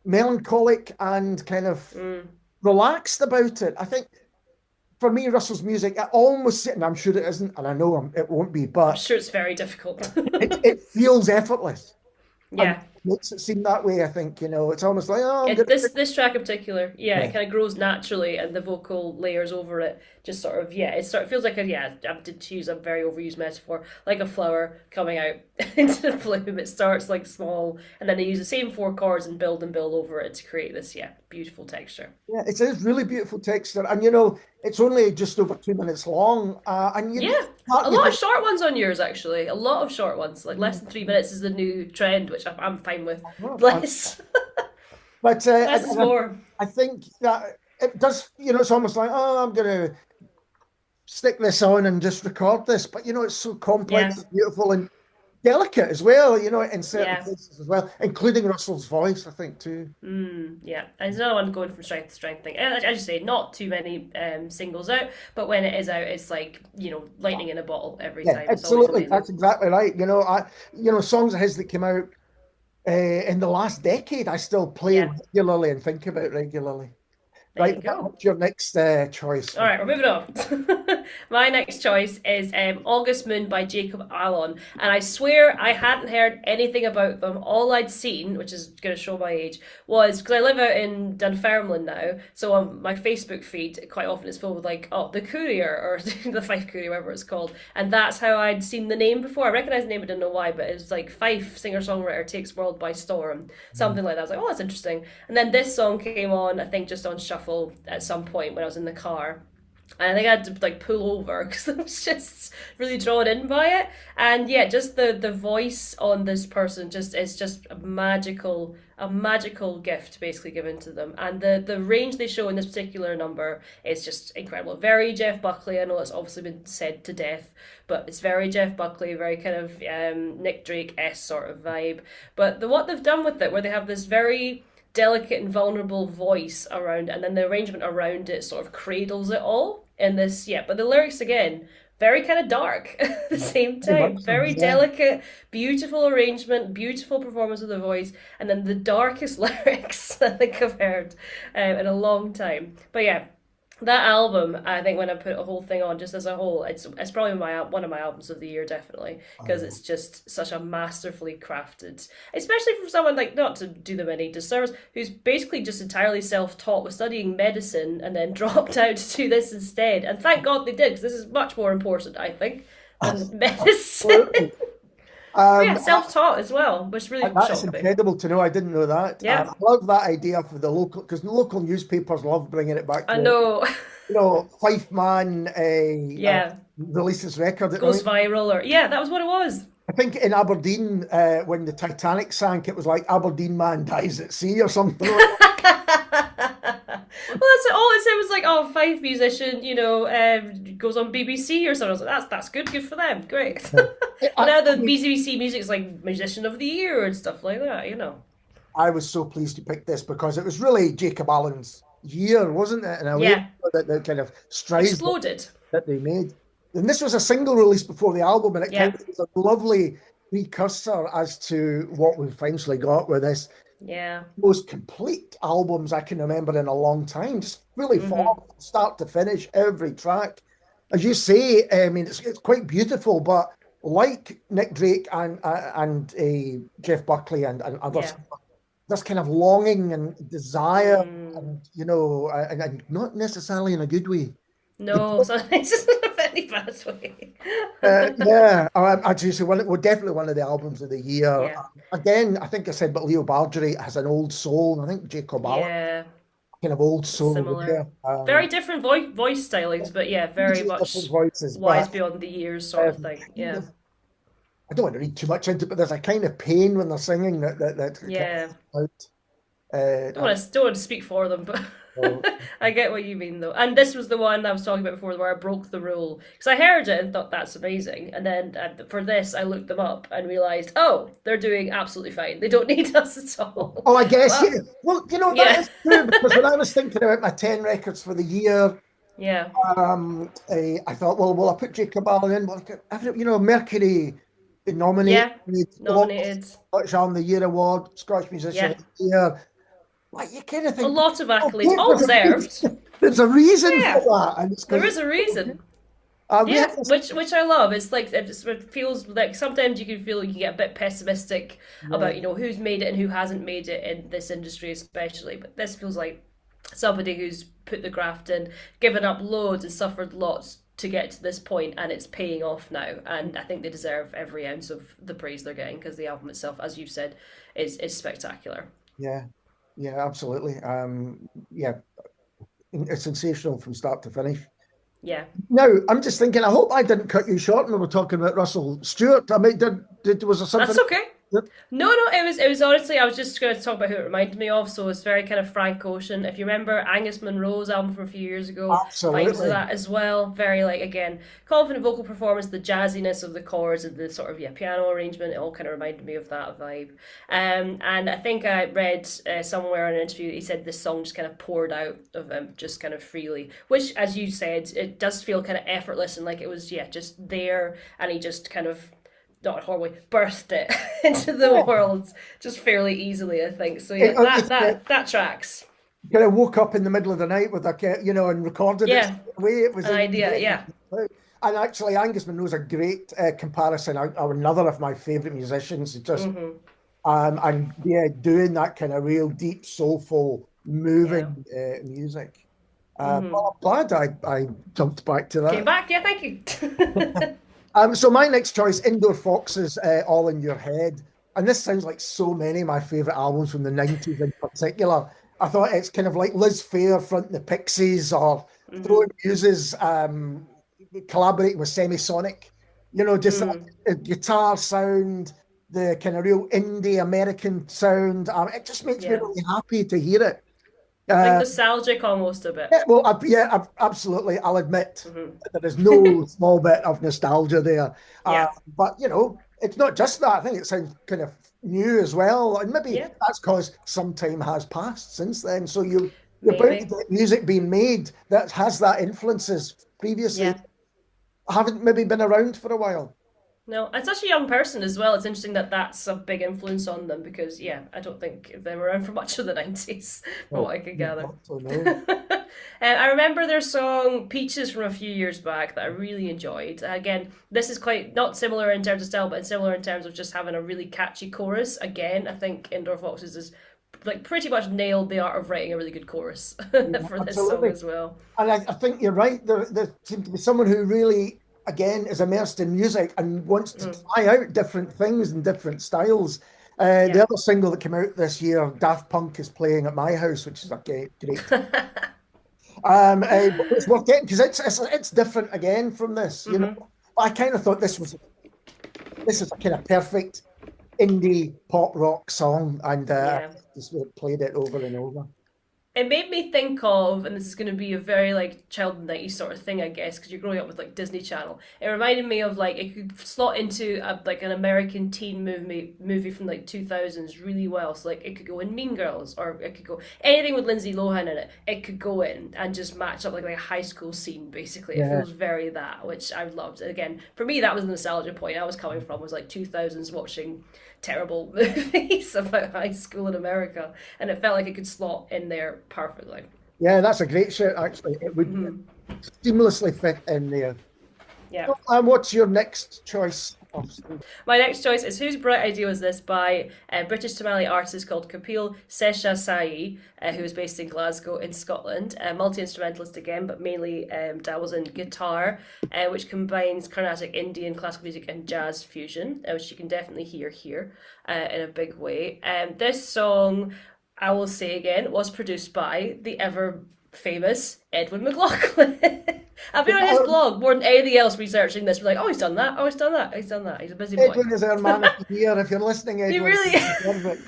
melancholic and kind of Mm. relaxed about it. I think for me, Russell's music, it almost sitting, I'm sure it isn't, and I know it won't be, I'm but sure it's very difficult. it feels effortless. And Yeah. makes it seem that way. I think it's almost like, oh, I'm It, gonna. this track in particular, yeah, it Yeah, kind of grows naturally, and the vocal layers over it just sort of, yeah, it sort of feels like a, yeah, to use a very overused metaphor, like a flower coming out into the bloom. It starts like small, and then they use the same four chords and build over it to create this, yeah, beautiful texture. yeah, it's a really beautiful texture, and it's only just over 2 minutes long, and Yeah, part a of you lot of think, short ones on yours actually. A lot of short ones, like less than 3 minutes is the new trend, which I'm fine with. oh, Less, but less is and more. I think that it does. It's almost like, oh, I'm gonna stick this on and just record this, but it's so Yeah, complex, beautiful, and delicate as well. In certain yeah. cases as well, including Russell's voice, I think too. Yeah, and there's another one going from strength to strength thing. And as you say, not too many singles out, but when it is out, it's like lightning in a bottle every Yeah, time. It's always absolutely. amazing. That's exactly right. Songs of his that came out in the last decade, I still play Yeah, regularly and think about regularly. there Right, you go. what's your next choice? All right, we're moving on. My next choice is August Moon by Jacob Alon. And I swear I hadn't heard anything about them. All I'd seen, which is going to show my age, was because I live out in Dunfermline now. So on my Facebook feed, quite often it's full with like, oh, The Courier or The Fife Courier, whatever it's called. And that's how I'd seen the name before. I recognised the name, I didn't know why, but it was like Fife, singer-songwriter, takes world by storm. Something like that. I was like, oh, that's interesting. And then this song came on, I think just on shuffle at some point when I was in the car. And I think I had to like pull over because I was just really drawn in by it. And yeah, just the voice on this person just is just a magical gift basically given to them. And the range they show in this particular number is just incredible. Very Jeff Buckley. I know it's obviously been said to death, but it's very Jeff Buckley, very kind of Nick Drake-esque sort of vibe. But what they've done with it, where they have this very delicate and vulnerable voice around, and then the arrangement around it sort of cradles it all in this. Yeah, but the lyrics again, very kind of dark at the same Very time. much so, Very yeah. delicate, beautiful arrangement, beautiful performance of the voice, and then the darkest lyrics I think I've heard in a long time. But yeah, that album, I think when I put a whole thing on just as a whole, it's probably one of my albums of the year, definitely, because Oh, it's just such a masterfully crafted, especially from someone like, not to do them any disservice, who's basically just entirely self-taught, was studying medicine and then dropped out to do this instead. And thank God they did, because this is much more important, I think, than medicine. absolutely. But yeah, Um, self-taught as well, which really that is shocked me. incredible to know. I didn't know that. Yeah, I love that idea for the local, because the local newspapers love bringing it back I to, know. Fife Man Yeah, releases record. I goes mean, viral, or yeah, that was what it was. I think in Aberdeen, when the Titanic sank, it was like Aberdeen man dies at sea or something like that. Well, that's all it said was like, oh, Fife musician, goes on BBC or something. I was like, that's good for them, great. But now the I, BBC music is like musician of the year and stuff like that. I was so pleased to pick this because it was really Jacob Allen's year, wasn't it? In a way, Yeah, that the kind of strides exploded. that they made. And this was a single release before the album, and it kind Yeah, of was a lovely precursor as to what we've eventually got with this yeah. most complete albums I can remember in a long time. Just really Mm-hmm. fun, start to finish, every track. As you say, I mean, it's quite beautiful, but like Nick Drake and Jeff Buckley and others, Yeah. this kind of longing and desire, Mm. and and not necessarily in a good way. No, sometimes it's in a very bad way. Yeah, I'd say well, definitely one of the albums of the year. Yeah. Again, I think I said, but Leo Bardgery has an old soul, and I think Jacob Allen Yeah. kind of old soul Similar. there. Very different voice stylings, but yeah, very Hugely different much voices, wise but beyond the years sort of thing. kind Yeah. of, I don't want to read too much into it, but there's a kind of pain when they're singing that kind Yeah. of out. And Don't want to speak for them, but so, I get what you mean though. And this was the one I was talking about before, where I broke the rule because I heard it and thought that's amazing, and then for this I looked them up and realized, oh, they're doing absolutely fine. They don't need us at all. oh, I guess, Well, yeah. Well, that yeah, is true because when I was thinking about my 10 records for the year, yeah, I thought, well, will I put Jacob Allen in? Well, Mercury nominated, yeah. lots Nominated. Scottish Album of the Year award, Scottish Musician Yeah, of the Year. Like, you kind of a think, lot of accolades, okay, all deserved. there's a reason for Yeah, that, and it's there because is a reason. we Yeah, have this. which I love. It's like it feels like sometimes you can feel like you get a bit pessimistic Yeah, about who's made it and who hasn't made it in this industry especially. But this feels like somebody who's put the graft in, given up loads and suffered lots to get to this point, and it's paying off now. And I think they deserve every ounce of the praise they're getting because the album itself, as you've said, is spectacular. yeah, yeah, absolutely. Yeah, it's sensational from start to finish. Yeah. Now, I'm just thinking, I hope I didn't cut you short when we were talking about Russell Stewart. I mean, was there something? That's okay. No, no, it was honestly, I was just going to talk about who it reminded me of. So it's very kind of Frank Ocean. If you remember Angus Munro's album from a few years ago, vibes of Absolutely. that as well. Very like again, confident vocal performance, the jazziness of the chords and the sort of piano arrangement. It all kind of reminded me of that vibe. And I think I read somewhere in an interview that he said this song just kind of poured out of him, just kind of freely. Which, as you said, it does feel kind of effortless and like it was just there, and he just kind of not horribly birthed it into the Yeah. world just fairly easily, I think. So yeah, that It's, that tracks. kind of woke up in the middle of the night with and recorded it Yeah, the way it was an in your idea. head. Yeah, And actually, Angus Munro's a great comparison. Another of my favourite musicians. Just and yeah, doing that kind of real deep, soulful, yeah. moving music. Well, I'm glad I jumped back to Came that. back. Yeah, thank you. So my next choice, Indoor Foxes, All in Your Head. And this sounds like so many of my favourite albums from the 90s in particular. I thought it's kind of like Liz Phair fronting the Pixies or Throwing Muses collaborating with Semisonic. Just a guitar sound, the kind of real indie American sound. It just makes me Yeah, really happy to hear it. like Uh, nostalgic almost a bit. yeah, well, absolutely. I'll admit that there is no small bit of nostalgia there. Yeah, But, it's not just that. I think it sounds kind of new as well. And maybe yeah, that's because some time has passed since then. So you're bound to maybe. get music being made that has that influences previously Yeah. haven't maybe been around for a while. No, and such a young person as well. It's interesting that that's a big influence on them because, yeah, I don't think they were around for much of the 90s, from No, what I could gather. not so no. I remember their song Peaches from a few years back that I really enjoyed. Again, this is quite not similar in terms of style, but similar in terms of just having a really catchy chorus. Again, I think Indoor Foxes is like pretty much nailed the art of writing a really good chorus Yeah, for this song absolutely. as well. And I think you're right. There seems to be someone who really, again, is immersed in music and wants to try out different things and different styles. The Yeah. other single that came out this year, Daft Punk, is playing at my house, which is a great. But it's worth getting because it's different again from this. I kind of thought this is a kind of perfect indie pop rock song, and Yeah. just played it over and over. It made me think of, and this is going to be a very like child in the 90s sort of thing, I guess, because you're growing up with like Disney Channel. It reminded me of like it could slot into like an American teen movie from like 2000s really well. So like it could go in Mean Girls, or it could go anything with Lindsay Lohan in it. It could go in and just match up like a high school scene. Basically, it Yeah, feels very that, which I loved. Again, for me, that was the nostalgia point I was coming from. Was like 2000s watching terrible movies about high school in America, and it felt like it could slot in there perfectly. yeah, that's a great shout. Actually, it would seamlessly fit in there. Yeah. So, what's your next choice of song? My next choice is Whose Bright Idea Was This by a British Tamale artist called Kapil Seshasai, who is based in Glasgow in Scotland. A multi-instrumentalist again, but mainly dabbles in guitar, which combines Carnatic Indian classical music and jazz fusion, which you can definitely hear here in a big way. This song, I will say again, was produced by the ever famous Edwin McLaughlin. I've been on his blog more than anything else researching this. We're like, oh, he's done that. Oh, he's done that. He's done that. He's a busy boy. Edwin is our man of the year. If you're listening, He Edwin, really. you deserve it.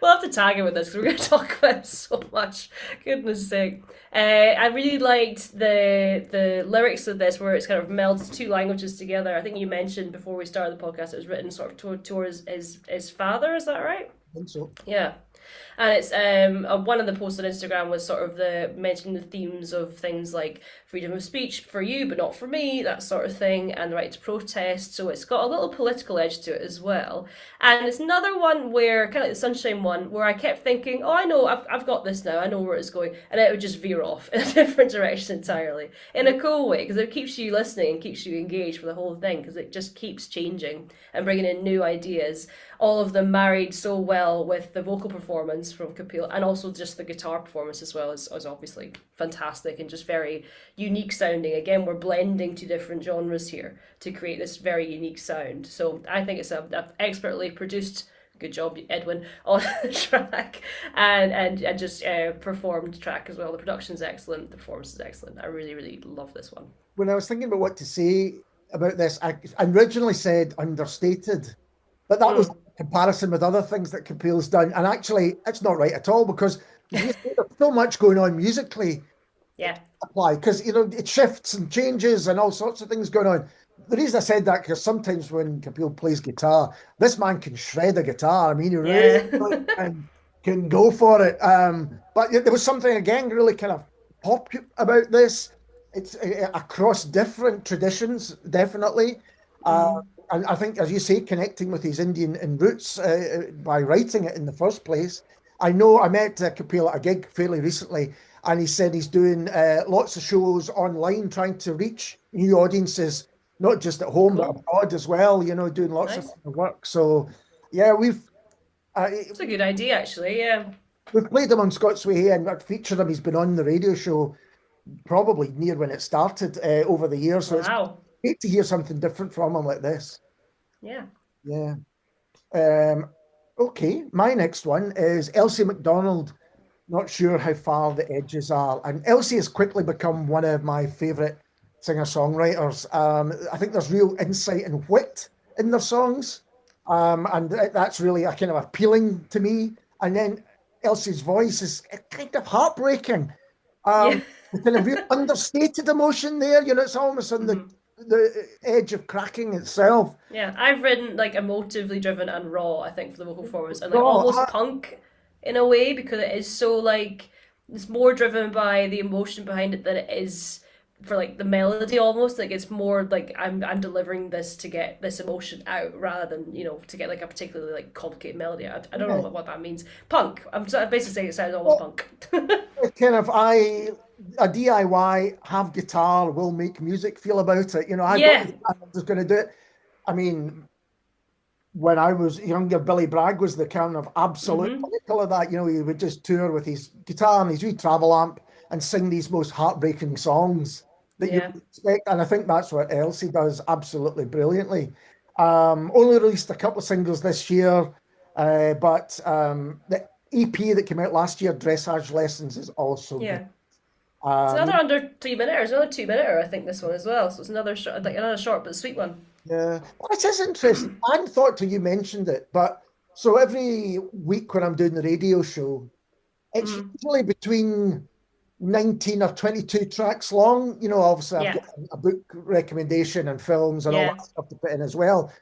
We'll have to tag him with this because we're going to talk about him so much. Goodness sake. I really liked the lyrics of this, where it's kind of melds two languages together. I think you mentioned before we started the podcast, it was written sort of towards his father. Is that right? I think so. Yeah. And it's one of the posts on Instagram was sort of the mentioning the themes of things like freedom of speech for you but not for me, that sort of thing, and the right to protest. So it's got a little political edge to it as well. And it's another one where, kind of like the Sunshine one, where I kept thinking, oh, I know, I've got this now, I know where it's going, and it would just veer off in a different direction entirely, in a cool way, because it keeps you listening and keeps you engaged for the whole thing, because it just keeps changing and bringing in new ideas. All of them married so well with the vocal performance from Kapil, and also just the guitar performance as well is obviously fantastic and just very unique sounding. Again, we're blending two different genres here to create this very unique sound. So I think it's a expertly produced, good job Edwin, on the track, and just performed track as well. The production's excellent, the performance is excellent. I really, really love this one. When I was thinking about what to say about this, I originally said understated, but that was comparison with other things that Capel's done, and actually it's not right at all, because there's so much going on musically. Yeah. Apply, because it shifts and changes and all sorts of things going on. The reason I said that, because sometimes when Capel plays guitar, this man can shred a guitar. I mean, he really can go for it. But there was something again really kind of pop about this. It's across different traditions, definitely. And I think, as you say, connecting with his Indian roots by writing it in the first place. I know I met Kapil at a gig fairly recently, and he said he's doing lots of shows online, trying to reach new audiences, not just at home, but abroad as well, doing lots of work. So, yeah, it's a good idea, actually, yeah. We've played him on Scots Way and featured him. He's been on the radio show probably near when it started over the years. So it's great to hear something different from him like this. Yeah. Yeah. Okay, my next one is Elsie MacDonald. Not sure how far the edges are. And Elsie has quickly become one of my favourite singer-songwriters. I think there's real insight and wit in their songs. And that's really kind of appealing to me. And then Elsie's voice is kind of heartbreaking. Kind of real understated emotion there. It's almost on the edge of cracking itself. Yeah, I've written like emotively driven and raw, I think, for the vocal performance, and like almost punk in a way, because it is so like it's more driven by the emotion behind it than it is for like the melody. Almost like it's more like I'm delivering this to get this emotion out rather than to get like a particularly like complicated melody. I don't know what that means. Punk. I'm basically saying it sounds almost punk. Kind of a DIY have guitar will make music feel about it. I'm just going to do it. I mean, when I was younger, Billy Bragg was the kind of absolute pinnacle of that. He would just tour with his guitar and his wee travel amp and sing these most heartbreaking songs that you would expect. And I think that's what Elsie does absolutely brilliantly. Only released a couple of singles this year, but the EP that came out last year, Dressage Lessons, is also good. It's another under 3 minutes, another 2-minute, I think, this one as well. So it's another short but sweet one. Yeah, well, it is interesting. I hadn't thought till you mentioned it, but so every week when I'm doing the radio show, it's usually between 19 or 22 tracks long. Obviously I've got a book recommendation and films and all that stuff to put in as well.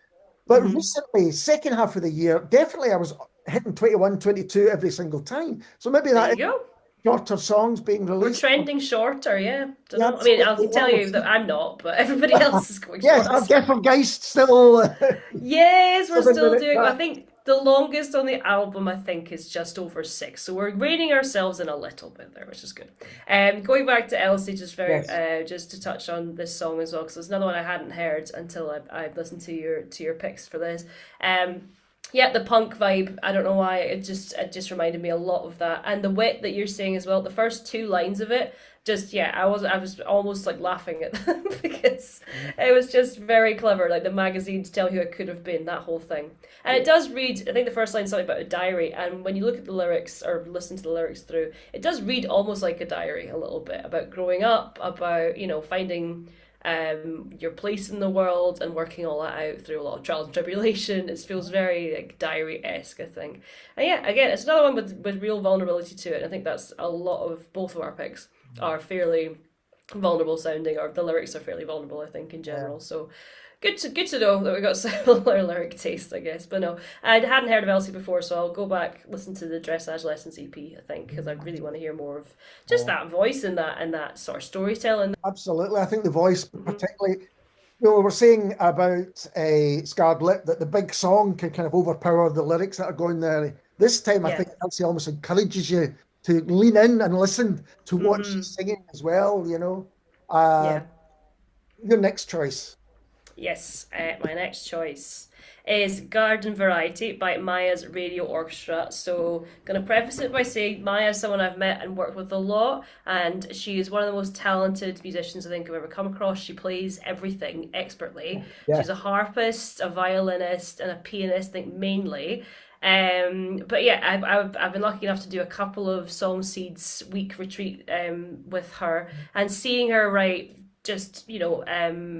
But recently, second half of the year, definitely I was hitting 21, 22 every single time. So maybe that is shorter songs being released. We're trending shorter, I mean, I'll tell you that I'm not, but everybody else is going shorter. Yes, Gefahrgeist still. Yes, we're still doing. I think The longest on the album, I think, is just over 6. So we're reining ourselves in a little bit there, which is good. Going back to Elsie, Yes. just to touch on this song as well, because it's another one I hadn't heard until I listened to your picks for this. Yeah, the punk vibe. I don't know why. It just reminded me a lot of that, and the wit that you're saying as well. The first two lines of it, just yeah, I was almost like laughing at them because it was just very clever. Like the magazine to tell who it could have been. That whole thing, and it does read. I think the first line's something about a diary, and when you look at the lyrics or listen to the lyrics through, it does read almost like a diary a little bit about growing up, about finding your place in the world and working all that out through a lot of trials and tribulation. It feels very like diary-esque, I think. And yeah, again, it's another one with real vulnerability to it. I think that's a lot of both of our picks are fairly vulnerable sounding, or the lyrics are fairly vulnerable, I think, in Yeah. general. So good to know that we got similar lyric taste, I guess. But no, I hadn't heard of Elsie before, so I'll go back listen to the Dressage Lessons EP. I think because I really want to hear more of just Oh, that voice and that sort of storytelling. absolutely. I think the voice, Mhm. particularly, we were saying about a Scarred Lip that the big song can kind of overpower the lyrics that are going there. This time, I Yeah. think Elsie almost encourages you to lean in and listen to what she's Hmm. singing as well. Uh, Yeah. your next choice. Yes. My next choice is Garden Variety by Maya's Radio Orchestra. So, gonna preface it by saying Maya's someone I've met and worked with a lot, and she is one of the most talented musicians I think I've ever come across. She plays everything expertly. Yeah. She's a harpist, a violinist, and a pianist, I think mainly. But yeah, I've been lucky enough to do a couple of Song Seeds week retreat with her, and seeing her write just I'm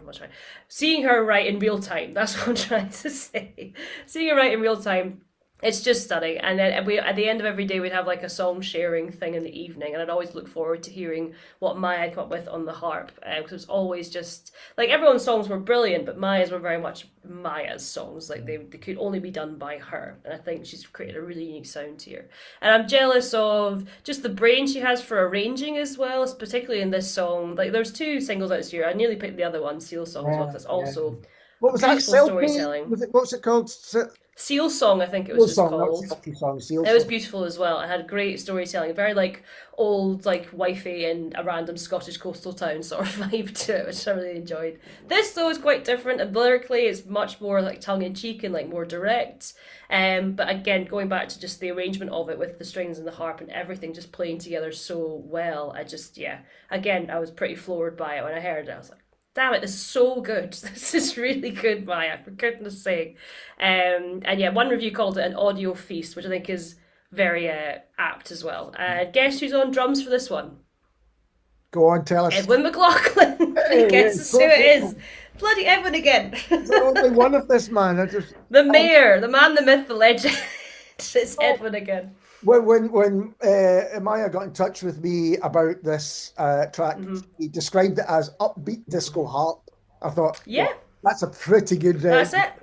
not trying. Seeing her write in real time. That's what I'm trying to say. Seeing her write in real time, it's just stunning. And then we at the end of every day we'd have like a song sharing thing in the evening, and I'd always look forward to hearing what Maya come up with on the harp because it was always just like everyone's songs were brilliant, but Maya's were very much Maya's songs. Like they could only be done by her, and I think she's created a really unique sound here. And I'm jealous of just the brain she has for arranging as well, particularly in this song. Like there's two singles out this year. I nearly picked the other one, Seal Song as well, Yeah, because it's yeah. also What was that? beautiful Selkie? storytelling. What's it called? Seal Song, I think it was Seal just song, not called. Selkie song. Seal It was song. beautiful as well. It had great storytelling, very like old, like wifey in a random Scottish coastal town sort of vibe to it, which I really enjoyed. This though is quite different, and lyrically it's much more like tongue in cheek and like more direct. But again, going back to just the arrangement of it with the strings and the harp and everything just playing together so well, I just yeah. Again, I was pretty floored by it when I heard it. I was like, damn it, this is so good. This is really good, Maya, for goodness sake. And yeah, one review called it an audio feast, which I think is very apt as well. Guess who's on drums for this one? Go on, tell us. Edwin McLaughlin. Hey, hey, Guess who it is? Bloody Edwin again. there's only one of this man. The Um, mayor, the man, the myth, the legend. It's oh, Edwin again. when Maya got in touch with me about this track, Hmm. he described it as upbeat disco harp. I thought, Yeah, well, that's a pretty good. that's it.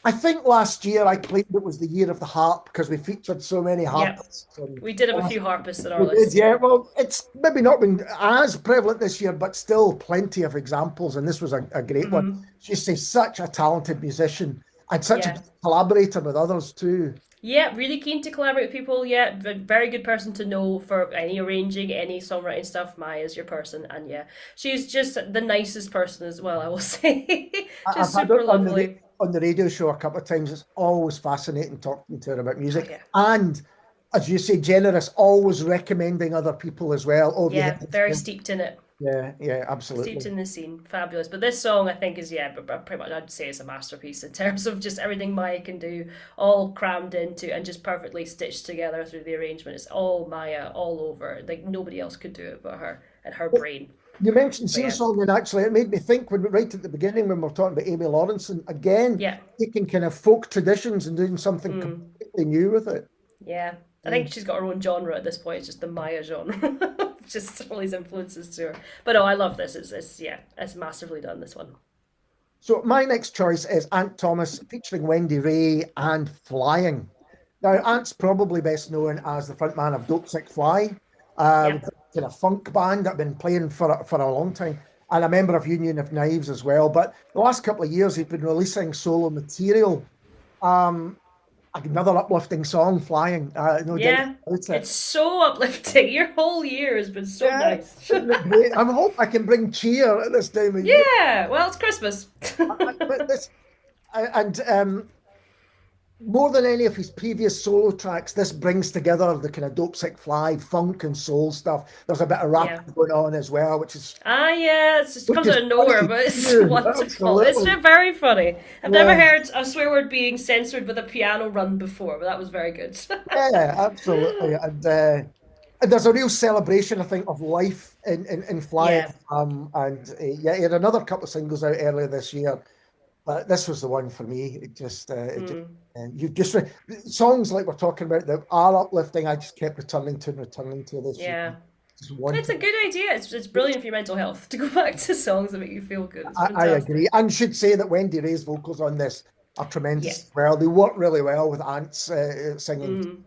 I think last year I claimed it was the year of the harp because we featured so many Yep. harpists. And We did have a few harpists on our we did, list, yeah. yeah. Well, it's maybe not been as prevalent this year, but still plenty of examples. And this was a great one. Hmm. She's such a talented musician and such a Yeah. good collaborator with others too. Yeah, really keen to collaborate with people. Yeah, very good person to know for any arranging, any songwriting stuff. Maya's your person, and yeah, she's just the nicest person as well. I will say, I've just had super her lovely. on the radio show a couple of times. It's always fascinating talking to her about Oh music. yeah, And as you say, generous, always recommending other people as well. Oh, have you heard yeah, this? very steeped in it. Yeah, yeah, Steeped absolutely. in the scene, fabulous. But this song, I think, is yeah, but pretty much I'd say it's a masterpiece in terms of just everything Maya can do, all crammed into and just perfectly stitched together through the arrangement. It's all Maya, all over. Like nobody else could do it but her and her brain. You mentioned But Seal yeah, Song, and actually, it made me think when right at the beginning when we are talking about Amy Lawrenson again, yeah. taking kind of folk traditions and doing something Mm. completely new with it. Yeah, I Mm. think she's got her own genre at this point. It's just the Maya genre, just all these influences to her. But no, I love this. It's yeah, it's massively done. This one. So my next choice is Ant Thomas featuring Wendy Ray and Flying. Now, Ant's probably best known as the frontman of Dope Sick Fly, Yeah. with kind of funk band that have been playing for a long time. and a member of Union of Knives as well. But the last couple of years, he's been releasing solo material. Um, Another uplifting song, Flying. No doubt Yeah, about it. it's so uplifting. Your whole year has been so Yeah, nice. isn't it great? I hope I can bring cheer at this time of year. Yeah, well, it's Christmas. But this, and more than any of his previous solo tracks, this brings together the kind of Dope Sick Fly, funk and soul stuff. There's a bit of rap Yeah. going on as well, Yeah, it just comes out of nowhere, funny. but it's Yeah, wonderful. It's absolutely. very funny. I've never Yeah, heard a swear word being censored with a piano run before, but that was very good. yeah, absolutely. And there's a real celebration, I think, of life in Flying. Yeah. Yeah, he had another couple of singles out earlier this year. But this was the one for me. Mm. You just songs like we're talking about that are uplifting. I just kept returning to and returning to this year. Yeah. Just It's a wanting. good idea. It's brilliant for your mental health to go back to songs that make you feel good. It's I agree, fantastic. and should say that Wendy Ray's vocals on this are Yeah. tremendous as well. They work really well with Ants singing. Mm.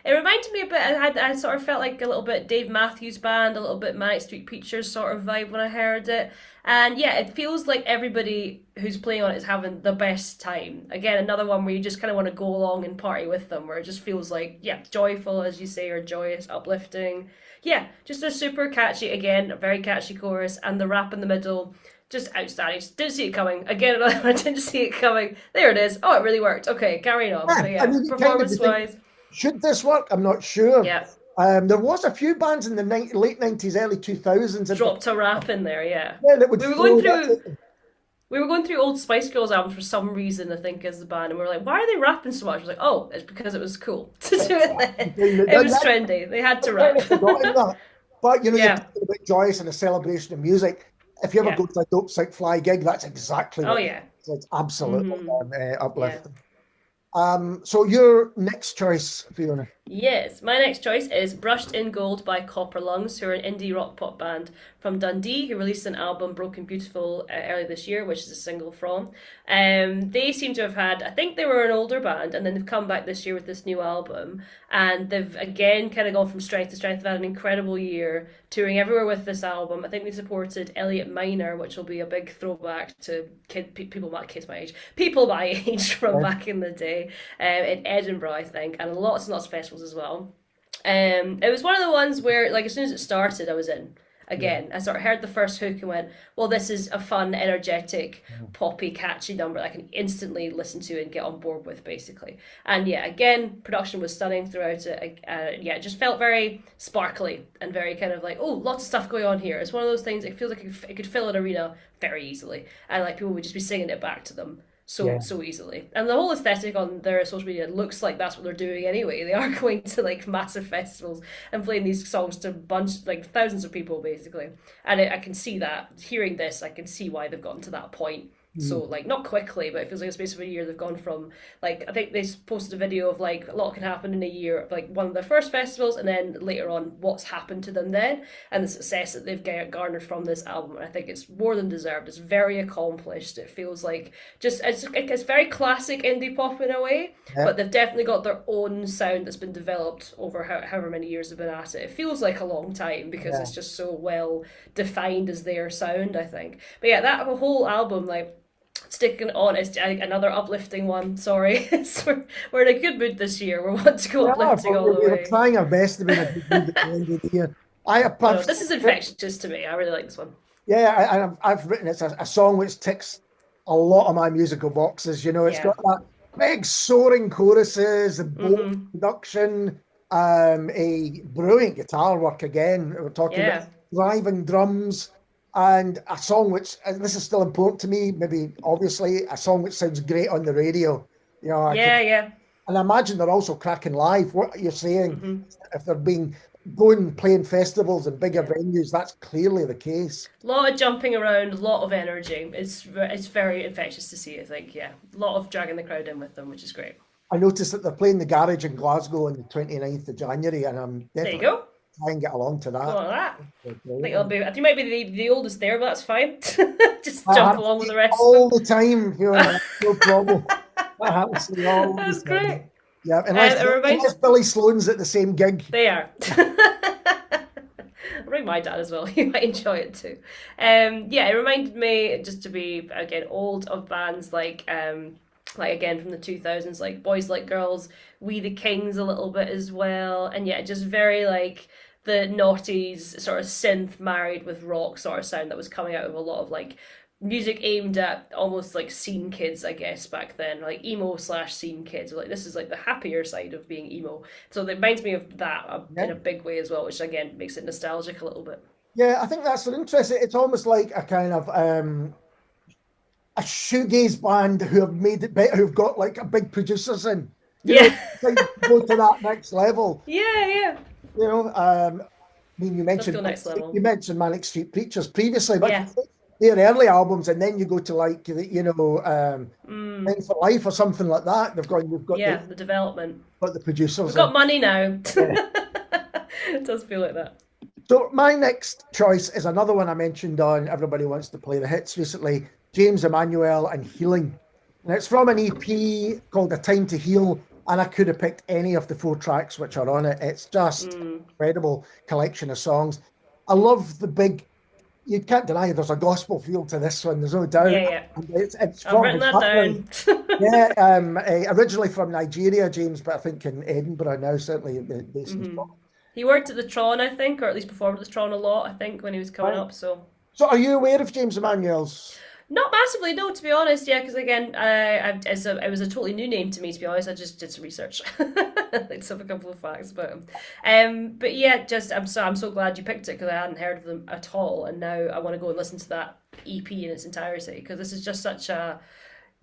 It reminded me a bit. I sort of felt like a little bit Dave Matthews Band, a little bit Manic Street Preachers sort of vibe when I heard it. And yeah, it feels like everybody who's playing on it is having the best time. Again, another one where you just kind of want to go along and party with them, where it just feels like, yeah, joyful, as you say, or joyous, uplifting. Yeah, just a super catchy, again, a very catchy chorus, and the rap in the middle, just outstanding. Just didn't see it coming. Again, I didn't see it coming. There it is. Oh, it really worked. Okay, carrying on. Yeah, But I yeah, mean, performance wise, should this work? I'm not sure. yeah. There was a few bands in the late 90s, early 2000s, and Dropped a rap in there, yeah. yeah, that would We were going throw that. through we were going through old Spice Girls albums for some reason, I think, as the band, and we were like, why are they rapping so much? I was like, oh, it's because it was cool to do it then. It was trendy. They had to rap. I've forgotten that. But you're Yeah, talking about joyous and a celebration of music. If you ever yeah. go to a Dope Sick Fly gig, that's exactly Oh what yeah. it's absolutely Yeah. uplifting. So your next choice, Fiona. Yes, my next choice is Brushed in Gold by Copper Lungs, who are an indie rock pop band from Dundee who released an album, Broken Beautiful, earlier this year, which is a single from. They seem to have had, I think they were an older band, and then they've come back this year with this new album, and they've again kind of gone from strength to strength. They've had an incredible year, touring everywhere with this album. I think they supported Elliot Minor, which will be a big throwback to people my age from Yeah. back in the day, in Edinburgh, I think, and lots and lots of festivals as well. It was one of the ones where, like, as soon as it started, I was in. Yeah. Again, I sort of heard the first hook and went, well, this is a fun, energetic, poppy, catchy number that I can instantly listen to and get on board with, basically. And yeah, again, production was stunning throughout it. Yeah, it just felt very sparkly and very kind of like, oh, lots of stuff going on here. It's one of those things, it feels like it could fill an arena very easily. And like people would just be singing it back to them Yeah. so easily. And the whole aesthetic on their social media looks like that's what they're doing anyway. They are going to like massive festivals and playing these songs to like thousands of people basically. And I can see that. Hearing this, I can see why they've gotten to that point. So like not quickly, but it feels like a space of a year they've gone from like I think they posted a video of like a lot can happen in a year of like one of their first festivals and then later on what's happened to them then and the success that they've garnered from this album. And I think it's more than deserved. It's very accomplished. It feels like just it's very classic indie pop in a way, Yeah. but they've definitely got their own sound that's been developed over however many years they've been at it. It feels like a long time because Yeah. it's just so well defined as their sound, I think. But yeah, that whole album like sticking on is another uplifting one. Sorry, we're in a good mood this year. We want to go Yeah, uplifting all the we're way. trying our best to be in a good mood at the end of the year. No, this is infectious to me. I really like this one. Yeah, I've written it's a song which ticks a lot of my musical boxes. It's Yeah. got that big soaring choruses, the bold production, a brilliant guitar work again. We're talking Yeah. about driving drums, and a song which, and this is still important to me, maybe obviously, a song which sounds great on the radio. Yeah. And I imagine they're also cracking live. What you're saying, hmm if they're going playing festivals and bigger venues, that's clearly the case. A lot of jumping around, a lot of energy. It's very infectious to see. I think. Yeah, a lot of dragging the crowd in with them, which is great. I noticed that they're playing the Garage in Glasgow on the 29th of January, and I'm There you definitely go. trying to get along to Go that. on that. I think Brilliant. I think might be the oldest there, but that's fine. Just That jump happens along to with the me rest of all them. the time, Fiona. No problem. That happens to me all the That's time. great. Yeah, It reminds unless Billy Sloan's at the same gig. They are. bring my dad as well. He might enjoy it too. Yeah, it reminded me, just to be again old, of bands like again from the 2000s, like Boys Like Girls, We the Kings a little bit as well, and yeah, just very like the noughties sort of synth married with rock sort of sound that was coming out of a lot of like music aimed at almost like scene kids, I guess, back then, like emo slash scene kids. Like this is like the happier side of being emo, so it reminds me of that in Yeah. a big way as well, which again makes it nostalgic a little bit. Yeah, I think that's an interesting. It's almost like a kind of a shoegaze band who have made it better, who've got like a big producers in, you know, Yeah. like go to that next level. Yeah, yeah. You know, I mean, Does feel next You level. mentioned Manic Street Preachers previously, but Yeah. their early albums, and then you go to like Mm, Men for Life or something like that. You've yeah, the development. got the We've producers in. got money now. Yeah. It does feel like that. So my next choice is another one I mentioned on Everybody Wants to Play the Hits recently, James Emanuel and Healing. And it's from an EP called A Time to Heal, and I could have picked any of the 4 tracks which are on it. It's just an Mm. incredible collection of songs. I love the big, you can't deny there's a gospel feel to this one, there's no doubt. Yeah, yeah. And it's I've from written his that background. down. Yeah, originally from Nigeria, James, but I think in Edinburgh now, certainly based in Hmm. Scotland. He worked at the Tron, I think, or at least performed at the Tron a lot, I think, when he was coming Right. up. So So are you aware of James Emanuel's? not massively, no, to be honest. Yeah, because again, it was a totally new name to me. To be honest, I just did some research, like some a couple of facts about him. But yeah, just I'm so glad you picked it because I hadn't heard of them at all, and now I want to go and listen to that EP in its entirety because this is just such a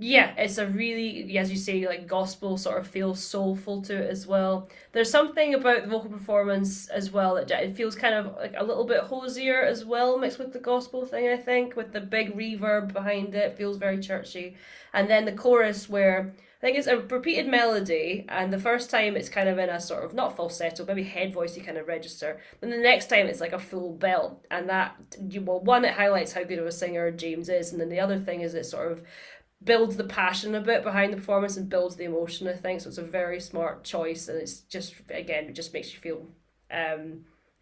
yeah, it's a really, as you say, like gospel sort of feels soulful to it as well. There's something about the vocal performance as well that it feels kind of like a little bit hosier as well, mixed with the gospel thing, I think, with the big reverb behind it, feels very churchy. And then the chorus where I think it's a repeated melody, and the first time it's kind of in a sort of not falsetto, maybe head voicey kind of register. Then the next time it's like a full belt, and that well, one it highlights how good of a singer James is, and then the other thing is it sort of builds the passion a bit behind the performance and builds the emotion, I think. So it's a very smart choice, and it's just again it just makes you feel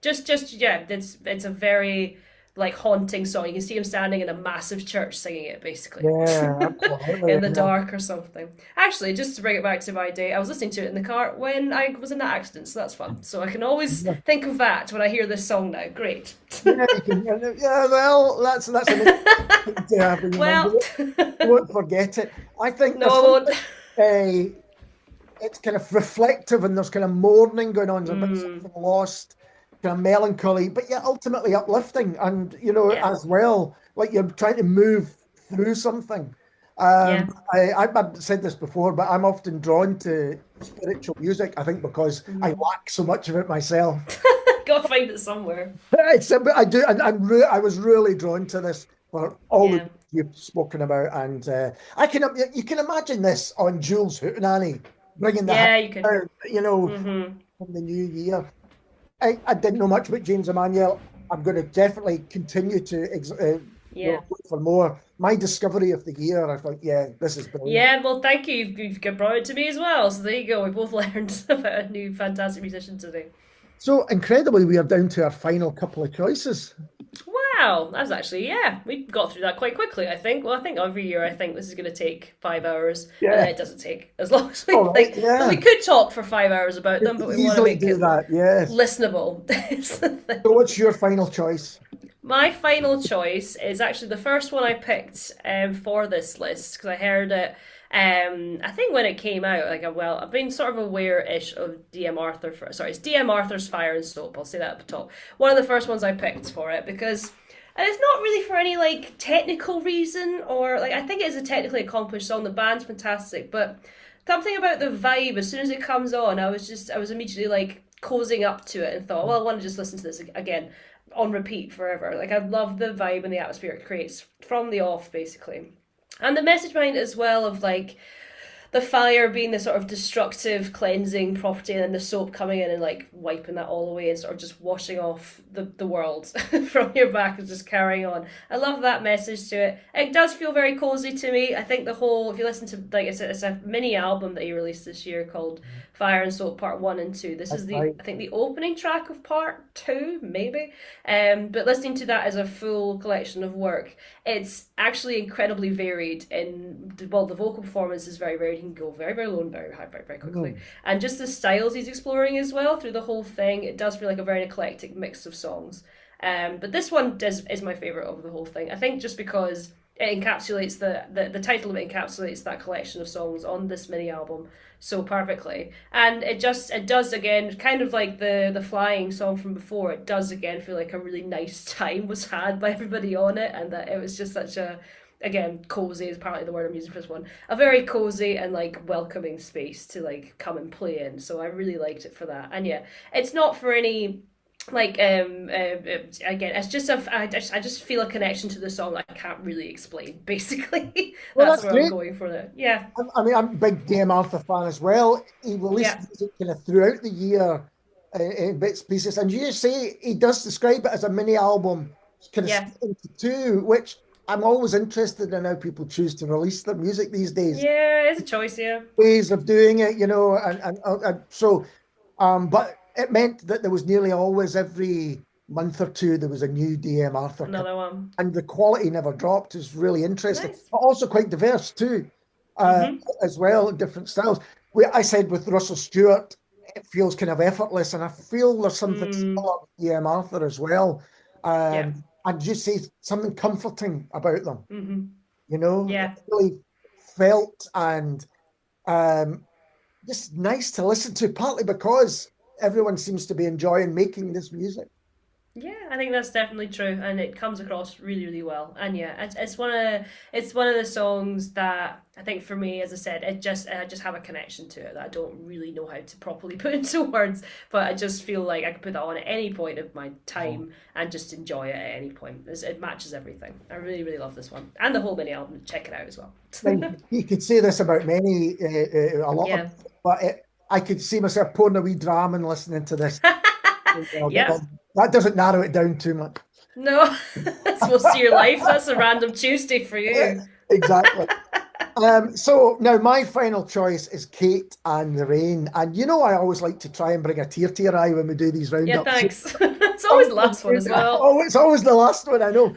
just yeah, it's a very like haunting song. You can see him standing in a massive church singing it basically. Yeah, absolutely. In the dark or something. Actually, just to bring it back to my day, I was listening to it in the car when I was in that accident, so that's fun. So I can always Yeah, think of that when I hear this song now. Great. yeah, yeah, well, that's an interesting thing to have in your mind. Well, You won't forget it. I think no, there's I won't. something, it's kind of reflective and there's kind of mourning going on, there's a bit of Mm, something lost, kind of melancholy, but yet ultimately uplifting. And, yeah, as well, like you're trying to move through something. yeah. I've said this before, but I'm often drawn to spiritual music, I think, because I Mm. lack so much of it myself. Gotta find it somewhere. I do, and I was really drawn to this for all the Yeah. you've spoken about, and you can imagine this on Jules Hootenanny bringing the house Yeah, you could. down, Hmm. from the new year. I didn't know much about James Emanuel. I'm going to definitely continue to Yeah. look for more. My discovery of the year, I thought, yeah, this is brilliant. Yeah, well, thank you. You've brought it to me as well. So there you go. We both learned about a new fantastic musician today. So incredibly, we are down to our final couple of choices. Wow, that's actually, yeah, we got through that quite quickly, I think. Well, I think every year I think this is going to take 5 hours, and then Yeah, it doesn't take as long as we all right, think. But we yeah, could talk for 5 hours about we them, but could we want to easily make do it that. Yes. listenable. It's the thing. So, what's your final choice? My final choice is actually the first one I picked for this list because I heard it. I think when it came out, well, I've been sort of aware-ish of DM Arthur. Sorry, it's DM Arthur's Fire and Soap. I'll say that at the top. One of the first ones I picked for it because, and it's not really for any like technical reason or like I think it is a technically accomplished song. The band's fantastic, but something about the vibe. As soon as it comes on, I was immediately like cozying up to it and thought, well, I want to just listen to this again on repeat forever. Like I love the vibe and the atmosphere it creates from the off, basically, and the message behind it as well of like the fire being the sort of destructive cleansing property, and then the soap coming in and like wiping that all away and sort of just washing off the world from your back and just carrying on. I love that message to it. It does feel very cozy to me. I think the whole, if you listen to, like it's a mini album that he released this year called Fire and Soap Part 1 and 2. This That's is the, right. I think, the opening track of Part 2, maybe. But listening to that as a full collection of work, it's actually incredibly varied. In well, the vocal performance is very varied. He can go very, very low and very high, very, very quickly. Mm. And just the styles he's exploring as well through the whole thing, it does feel like a very eclectic mix of songs. But this one is my favorite of the whole thing. I think just because it encapsulates the title of it encapsulates that collection of songs on this mini album so perfectly, and it does again, kind of like the flying song from before, it does again feel like a really nice time was had by everybody on it, and that it was just such a, again, cozy is partly the word I'm using for this one, a very cozy and like welcoming space to like come and play in. So I really liked it for that. And yeah, it's not for any like again, it's just I just feel a connection to the song I can't really explain, basically. Well, That's that's where I'm great. going for it. Yeah. I mean, I'm a big DM Arthur fan as well. He released Yeah. music kind of throughout the year in bits and pieces. And you say he does describe it as a mini album, kind of Yeah. split into two, which I'm always interested in how people choose to release their music these days. Yeah, it's a choice, yeah. Ways of doing it, but it meant that there was nearly always every month or two there was a new DM Arthur, Another one. and the quality never dropped. Is really interesting, Nice. but also quite diverse too, uh, Mm-hmm. as well, different styles. I said with Russell Stewart, it feels kind of effortless, and I feel there's something Mm. similar with DM Arthur as well. Yeah. And you say something comforting about them, Mm-hmm. that Yeah. really felt and um, just nice to listen to, partly because everyone seems to be enjoying making this music. Yeah, I think that's definitely true, and it comes across really, really well. And yeah, it's one of the songs that I think for me, as I said, I just have a connection to it that I don't really know how to properly put into words, but I just feel like I could put that on at any point of my Oh. time and just enjoy it at any point. It matches everything. I really, really love this one and the whole mini album. Check it out as well. Now, you could say this about many, a lot of, Yeah. but I could see myself pouring a wee dram and listening to this. Yep. That doesn't narrow it down too much. No, that's most of your life. That's a random Tuesday for you. Exactly. So now my final choice is Kate and the Rain. And I always like to try and bring a tear to your eye when we do these Yeah, roundups. thanks. It's always the last one as well. Oh, it's always the last one, I know.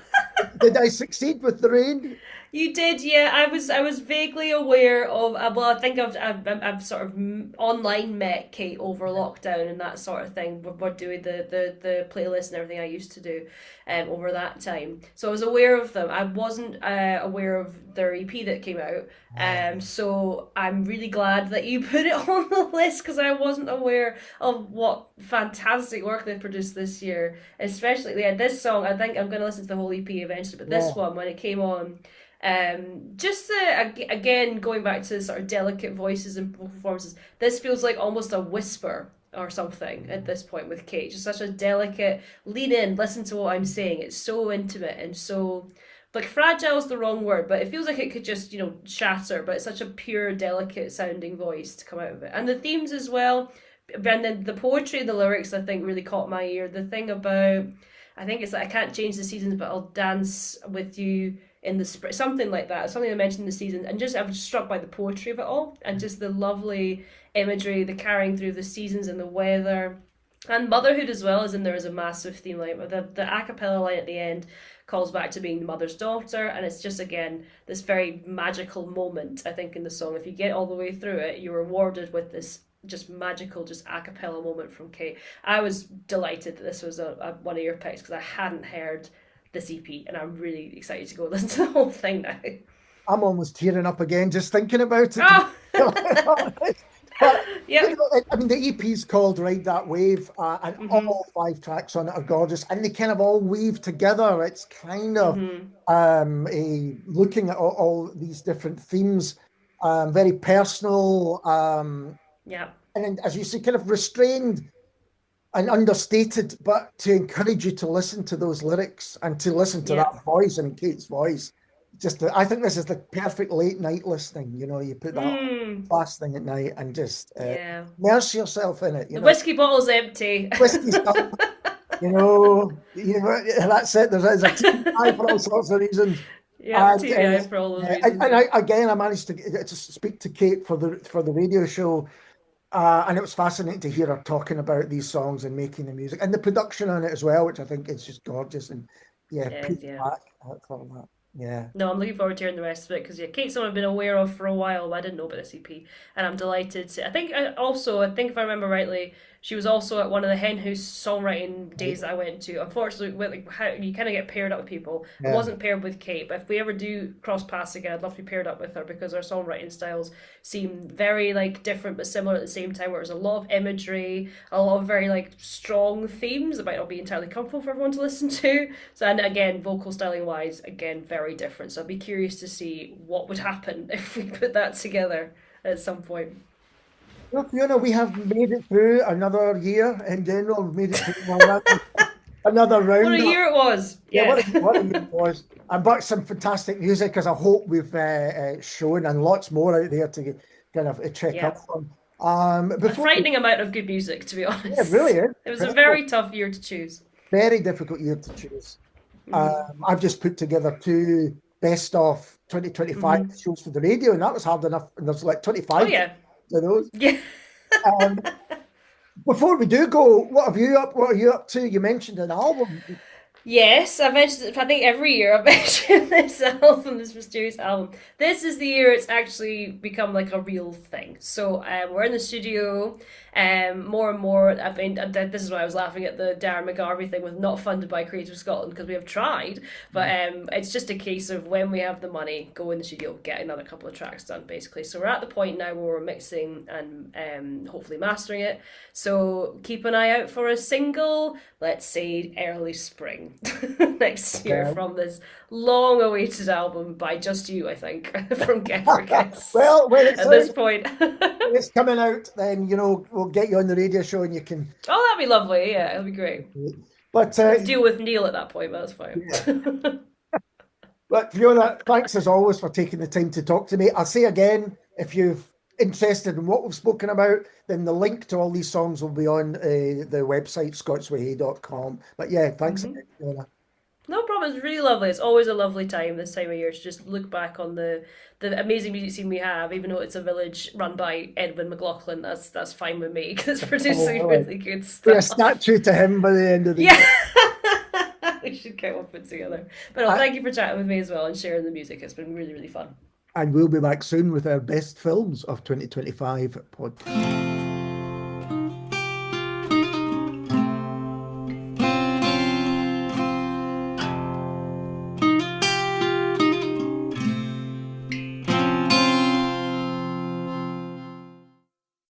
Did I succeed with the Rain? You did, yeah. I was vaguely aware of. Well, I think I've sort of online met Kate over lockdown and that sort of thing. We're doing the playlist and everything I used to do, over that time. So I was aware of them. I wasn't aware of their EP that came out. So I'm really glad that you put it on the list because I wasn't aware of what fantastic work they've produced this year. Especially, yeah, this song. I think I'm going to listen to the whole EP eventually, but this Yeah. one when it came on. Just again going back to sort of delicate voices and performances. This feels like almost a whisper or something at this point with Kate. Just such a delicate lean in, listen to what I'm saying. It's so intimate and so like fragile is the wrong word, but it feels like it could just shatter. But it's such a pure, delicate sounding voice to come out of it, and the themes as well. And then the poetry and the lyrics I think really caught my ear. The thing about I think it's like I can't change the seasons, but I'll dance with you in the spring, something like that. Something I mentioned in the season, and just I was struck by the poetry of it all, and just the lovely imagery, the carrying through the seasons and the weather, and motherhood as well is in there as a massive theme. Like the a cappella line at the end calls back to being the mother's daughter, and it's just again this very magical moment. I think in the song, if you get all the way through it, you're rewarded with this just magical, just a cappella moment from Kate. I was delighted that this was one of your picks because I hadn't heard this EP, and I'm really excited to go listen to the whole thing now. I'm almost tearing up again just thinking about it. Oh, But yep. I mean, the EP's called Ride That Wave, and Mhm. all 5 tracks on it are gorgeous, and they kind of all weave together. It's kind of Mhm. looking at all these different themes, very personal, Yep. and then, as you say, kind of restrained and understated, but to encourage you to listen to those lyrics and to listen to Yep. that voice and Kate's voice just, I think this is the perfect late night listening. You know, you put that Mm, last thing at night and just yeah. immerse yourself in it. You The know, whiskey bottle's empty. whiskey stuff. That's it. There's a TBI for all sorts of reasons. Yep, And TBI for all those reasons. again, I managed to speak to Kate for the radio show, and it was fascinating to hear her talking about these songs and making the music and the production on it as well, which I think is just gorgeous. And yeah, Yeah, peace yeah. back for all that. Yeah. No, I'm looking forward to hearing the rest of it because yeah, Kate's someone I've been aware of for a while, but I didn't know about this EP, and I'm delighted to. I think if I remember rightly, she was also at one of the Hen House songwriting Right. days that I went to. Unfortunately, with like how you kind of get paired up with people, I Yeah. wasn't paired with Kate, but if we ever do cross paths again, I'd love to be paired up with her because our songwriting styles seem very like different but similar at the same time. Where there's a lot of imagery, a lot of very like strong themes that might not be entirely comfortable for everyone to listen to. So and again, vocal styling wise, again very different. So I'd be curious to see what would happen if we put that together at some point. Well, Fiona, we have made it through another year in general. We've made it through another What a roundup. year it was! Yeah, Yeah. what a year it was. And but some fantastic music, as I hope we've shown, and lots more out there to kind of check Yeah. up on. A Before we, frightening amount of good music, to be yeah, really honest. is It was a incredible. very tough year to choose. Very difficult year to choose. Hmm. I've just put together two best of 2025 Hmm. shows for the radio, and that was hard enough. And there's like Oh 25 yeah. of those. Yeah. Um, Before we do go, what have you up? What are you up to? You mentioned an album. Yes, I mentioned it. I think every year I mention this album, this mysterious album. This is the year it's actually become like a real thing. So we're in the studio, more and more. I mean, this is why I was laughing at the Darren McGarvey thing with not funded by Creative Scotland because we have tried, but it's just a case of when we have the money, go in the studio, get another couple of tracks done, basically. So we're at the point now where we're mixing and hopefully mastering it. So keep an eye out for a single, let's say early spring next year Yeah. from this long awaited album by just you, I think, from Gefahrgeist. Well, At this point. when it's coming out, then we'll get you on the radio show and you can. Oh, that'd be lovely. Yeah, it'll be great. But I have to deal with Neil at that point, but that's yeah. fine. But Fiona, thanks as always for taking the time to talk to me. I'll say again, if you're interested in what we've spoken about, then the link to all these songs will be on the website scotsway.com. But yeah, thanks Hmm. again, Fiona. No problem. It's really lovely. It's always a lovely time this time of year to just look back on the amazing music scene we have, even though it's a village run by Edwin McLaughlin. That's fine with me because it's producing Oh, right. really good Be a stuff. statue to him by the end of the Yeah. year. We should get one put together. But no, Uh, thank you for chatting with me as well and sharing the music. It's been really, really fun. And we'll be back soon with our best films of 2025 podcast.